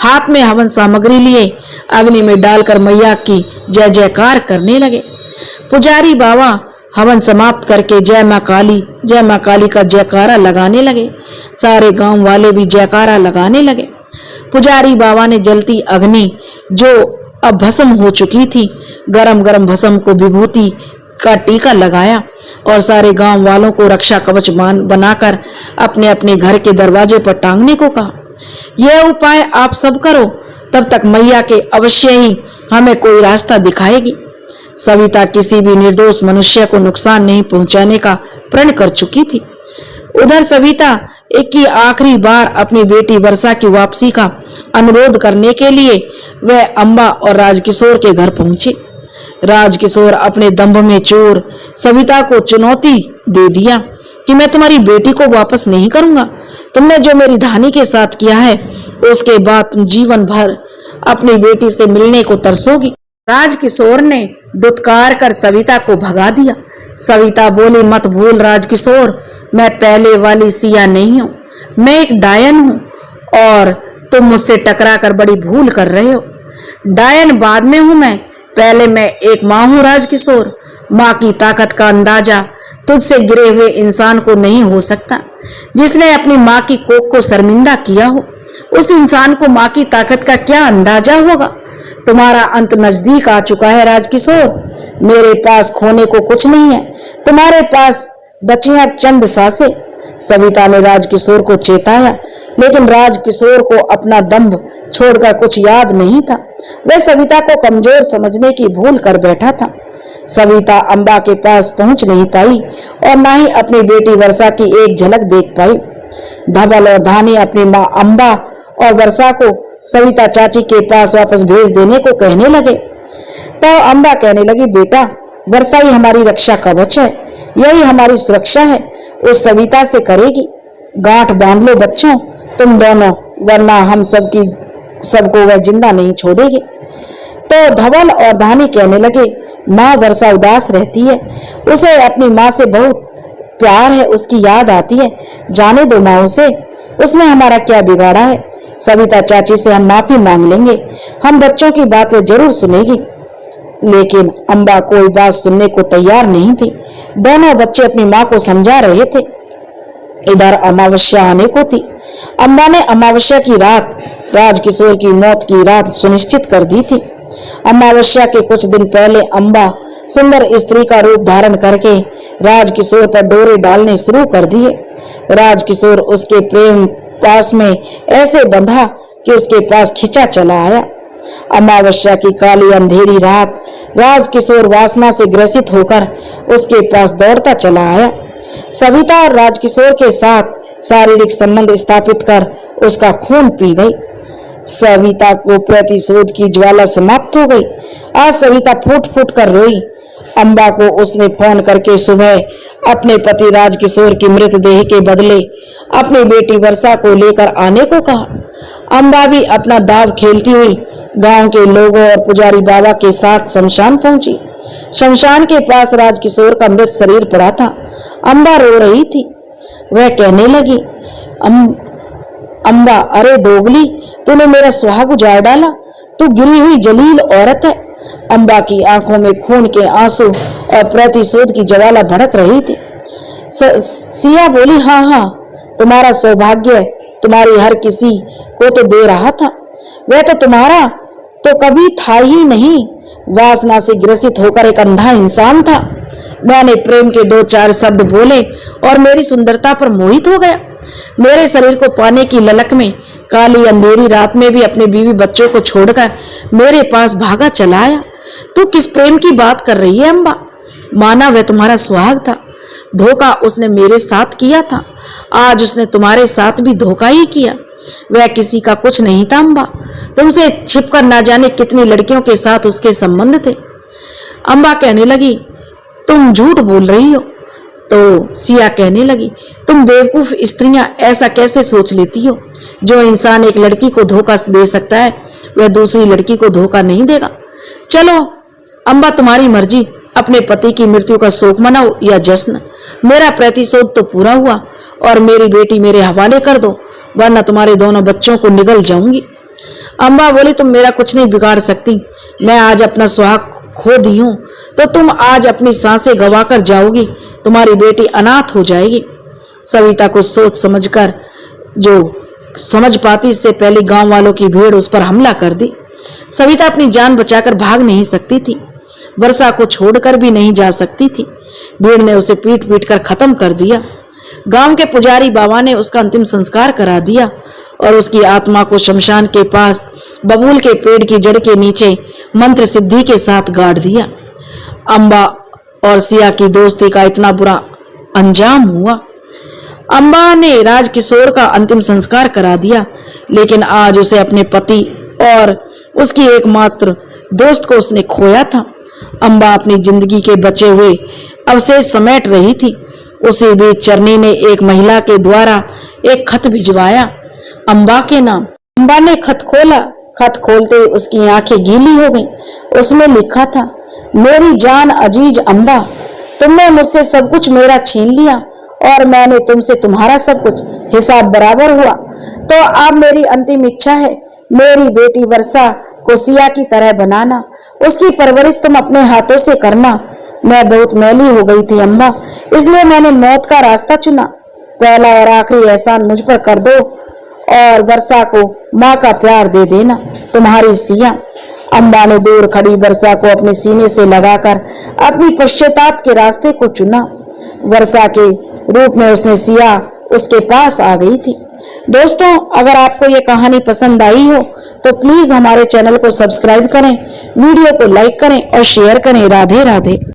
हाथ में हवन सामग्री लिए अग्नि में डालकर मैया की जय जयकार करने लगे। पुजारी बाबा हवन समाप्त करके जय मां काली का जयकारा लगाने लगे। सारे गांव वाले भी जयकारा लगाने लगे। पुजारी बाबा ने जलती अग्नि, जो अब भस्म हो चुकी थी, गरम गरम भस्म को विभूति का टीका लगाया और सारे गांव वालों को रक्षा कवच बनाकर अपने अपने घर के दरवाजे पर टांगने को कहा। यह उपाय आप सब करो, तब तक मैया के अवश्य ही हमें कोई रास्ता दिखाएगी। सविता किसी भी निर्दोष मनुष्य को नुकसान नहीं पहुंचाने का प्रण कर चुकी थी। उधर सविता एक की आखिरी बार अपनी बेटी वर्षा की वापसी का अनुरोध करने के लिए वह अम्बा और राजकिशोर के घर पहुंचे। राजकिशोर अपने दंभ में चोर सविता को चुनौती दे दिया कि मैं तुम्हारी बेटी को वापस नहीं करूंगा। तुमने जो मेरी धानी के साथ किया है, उसके बाद तुम जीवन भर अपनी बेटी से मिलने को तरसोगी। राजकिशोर ने दुत्कार कर सविता को भगा दिया। सविता बोली, मत भूल राजकिशोर, मैं पहले वाली सिया नहीं हूँ, मैं एक डायन हूँ और तुम मुझसे टकरा कर बड़ी भूल कर रहे हो। डायन बाद में हूँ मैं, पहले मैं एक माँ हूँ राजकिशोर। माँ की ताकत का अंदाजा तुझसे गिरे हुए इंसान को नहीं हो सकता। जिसने अपनी माँ की कोख को शर्मिंदा किया हो, उस इंसान को माँ की ताकत का क्या अंदाजा होगा। तुम्हारा अंत नजदीक आ चुका है राजकिशोर। मेरे पास खोने को कुछ नहीं है, तुम्हारे पास बची हैं चंद सांसें। सविता ने राजकिशोर को चेताया, लेकिन राजकिशोर को अपना दंभ छोड़कर कुछ याद नहीं था। वह सविता को कमजोर समझने की भूल कर बैठा था। सविता अम्बा के पास पहुंच नहीं पाई और ना ही अपनी बेटी वर्षा की एक झलक देख पाई। धवल और धानी अपनी माँ अम्बा और वर्षा को सविता चाची के पास वापस भेज देने को कहने लगे। तो अम्बा कहने लगी, बेटा, वर्षा ही हमारी रक्षा कवच है, यही हमारी सुरक्षा है, उस सविता से करेगी। गांठ बांध लो बच्चों तुम दोनों, वरना हम सबको वह जिंदा नहीं छोड़ेगी। तो धवल और धानी कहने लगे, माँ वर्षा उदास रहती है, उसे अपनी माँ से बहुत प्यार है, उसकी याद आती है, जाने दो माँ उसे, उसने हमारा क्या बिगाड़ा है। सविता चाची से हम माफी मांग लेंगे, हम बच्चों की बात वे जरूर सुनेगी। लेकिन अम्बा कोई बात सुनने को तैयार नहीं थी। दोनों बच्चे अपनी माँ को समझा रहे थे। इधर अमावस्या आने को थी। अम्बा ने अमावस्या की रात राजकिशोर की मौत की रात सुनिश्चित कर दी थी। अमावस्या के कुछ दिन पहले अम्बा सुंदर स्त्री का रूप धारण करके राजकिशोर पर डोरे डालने शुरू कर दिए। राजकिशोर उसके प्रेम पास में ऐसे बंधा कि उसके पास खिंचा चला आया। अमावस्या की काली अंधेरी रात राजकिशोर वासना से ग्रसित होकर उसके पास दौड़ता चला आया। सविता और राजकिशोर के साथ शारीरिक संबंध स्थापित कर उसका खून पी गई। सविता को प्रतिशोध की ज्वाला समाप्त हो गई। आज सविता फूट फूट कर रोई। अम्बा को उसने फोन करके सुबह अपने पति राजकिशोर की मृतदेह के बदले अपनी बेटी वर्षा को लेकर आने को कहा। अम्बा भी अपना दाव खेलती हुई गांव के लोगों और पुजारी बाबा के साथ शमशान पहुंची। शमशान के पास राजकिशोर का मृत शरीर पड़ा था। अम्बा रो रही थी। वह कहने लगी, अम्बा, अरे दोगली, तूने मेरा सुहाग उजाड़ डाला। तू गिरी हुई जलील औरत है। अम्बा की आंखों में खून के आंसू और प्रतिशोध की ज्वाला भड़क रही थी। सिया बोली, हाँ, तुम्हारा सौभाग्य तुम्हारी हर किसी को तो दे रहा था। वह तो तुम्हारा तो कभी था ही नहीं। वासना से ग्रसित होकर एक अंधा इंसान था। मैंने प्रेम के 2-4 शब्द बोले और मेरी सुंदरता पर मोहित हो गया। मेरे शरीर को पाने की ललक में काली अंधेरी रात में भी अपने बीवी बच्चों को छोड़कर मेरे पास भागा चला आया। तू किस प्रेम की बात कर रही है अम्बा? माना वह तुम्हारा सुहाग था। धोखा उसने मेरे साथ किया था। आज उसने तुम्हारे साथ भी धोखा ही किया। वह किसी का कुछ नहीं था अम्बा। तुमसे छिपकर ना जाने कितनी लड़कियों के साथ उसके संबंध थे। अम्बा कहने लगी, तुम झूठ बोल रही हो। तो सिया कहने लगी, तुम बेवकूफ स्त्रियां ऐसा कैसे सोच लेती हो? जो इंसान एक लड़की को धोखा दे सकता है वह दूसरी लड़की को धोखा नहीं देगा। चलो अम्बा, तुम्हारी मर्जी। अपने पति की मृत्यु का शोक मनाओ या जश्न। मेरा प्रतिशोध तो पूरा हुआ और मेरी बेटी मेरे हवाले कर दो, वरना तुम्हारे दोनों बच्चों को निगल जाऊंगी। अम्बा बोली, तुम मेरा कुछ नहीं बिगाड़ सकती। मैं आज अपना सुहाग खो दी हूं तो तुम आज अपनी सांसें गवाकर जाओगी। तुम्हारी बेटी अनाथ हो जाएगी। सविता को सोच समझकर जो समझ पाती इससे पहले गांव वालों की भीड़ उस पर हमला कर दी। सविता अपनी जान बचाकर भाग नहीं सकती थी। वर्षा को छोड़कर भी नहीं जा सकती थी। भीड़ ने उसे पीट पीट कर खत्म कर दिया। गांव के पुजारी बाबा ने उसका अंतिम संस्कार करा दिया और उसकी आत्मा को शमशान के पास बबूल के पेड़ की जड़ के नीचे मंत्र सिद्धि के साथ गाड़ दिया। अम्बा और सिया की दोस्ती का इतना बुरा अंजाम हुआ। अम्बा ने राजकिशोर का अंतिम संस्कार करा दिया, लेकिन आज उसे अपने पति और उसकी एकमात्र दोस्त को उसने खोया था। अम्बा अपनी जिंदगी के बचे हुए अवशेष समेट रही थी। उसी बीच चरनी ने एक महिला के द्वारा एक खत भिजवाया अम्बा के नाम। अम्बा ने खत खोला। खत खोलते उसकी आंखें गीली हो गईं। उसमें लिखा था, मेरी जान अजीज अम्बा, तुमने मुझसे सब कुछ मेरा छीन लिया और मैंने तुमसे तुम्हारा सब कुछ। हिसाब बराबर हुआ। तो अब मेरी अंतिम इच्छा है, मेरी बेटी वर्षा को सिया की तरह बनाना। उसकी परवरिश तुम अपने हाथों से करना। मैं बहुत मैली हो गई थी अम्बा, इसलिए मैंने मौत का रास्ता चुना। पहला और आखिरी एहसान मुझ पर कर दो और वर्षा को माँ का प्यार दे देना। तुम्हारी सिया। अम्बा ने दूर खड़ी वर्षा को अपने सीने से लगाकर अपनी पश्चाताप के रास्ते को चुना। वर्षा के रूप में उसने सिया उसके पास आ गई थी। दोस्तों, अगर आपको ये कहानी पसंद आई हो तो प्लीज हमारे चैनल को सब्सक्राइब करें, वीडियो को लाइक करें और शेयर करें। राधे राधे।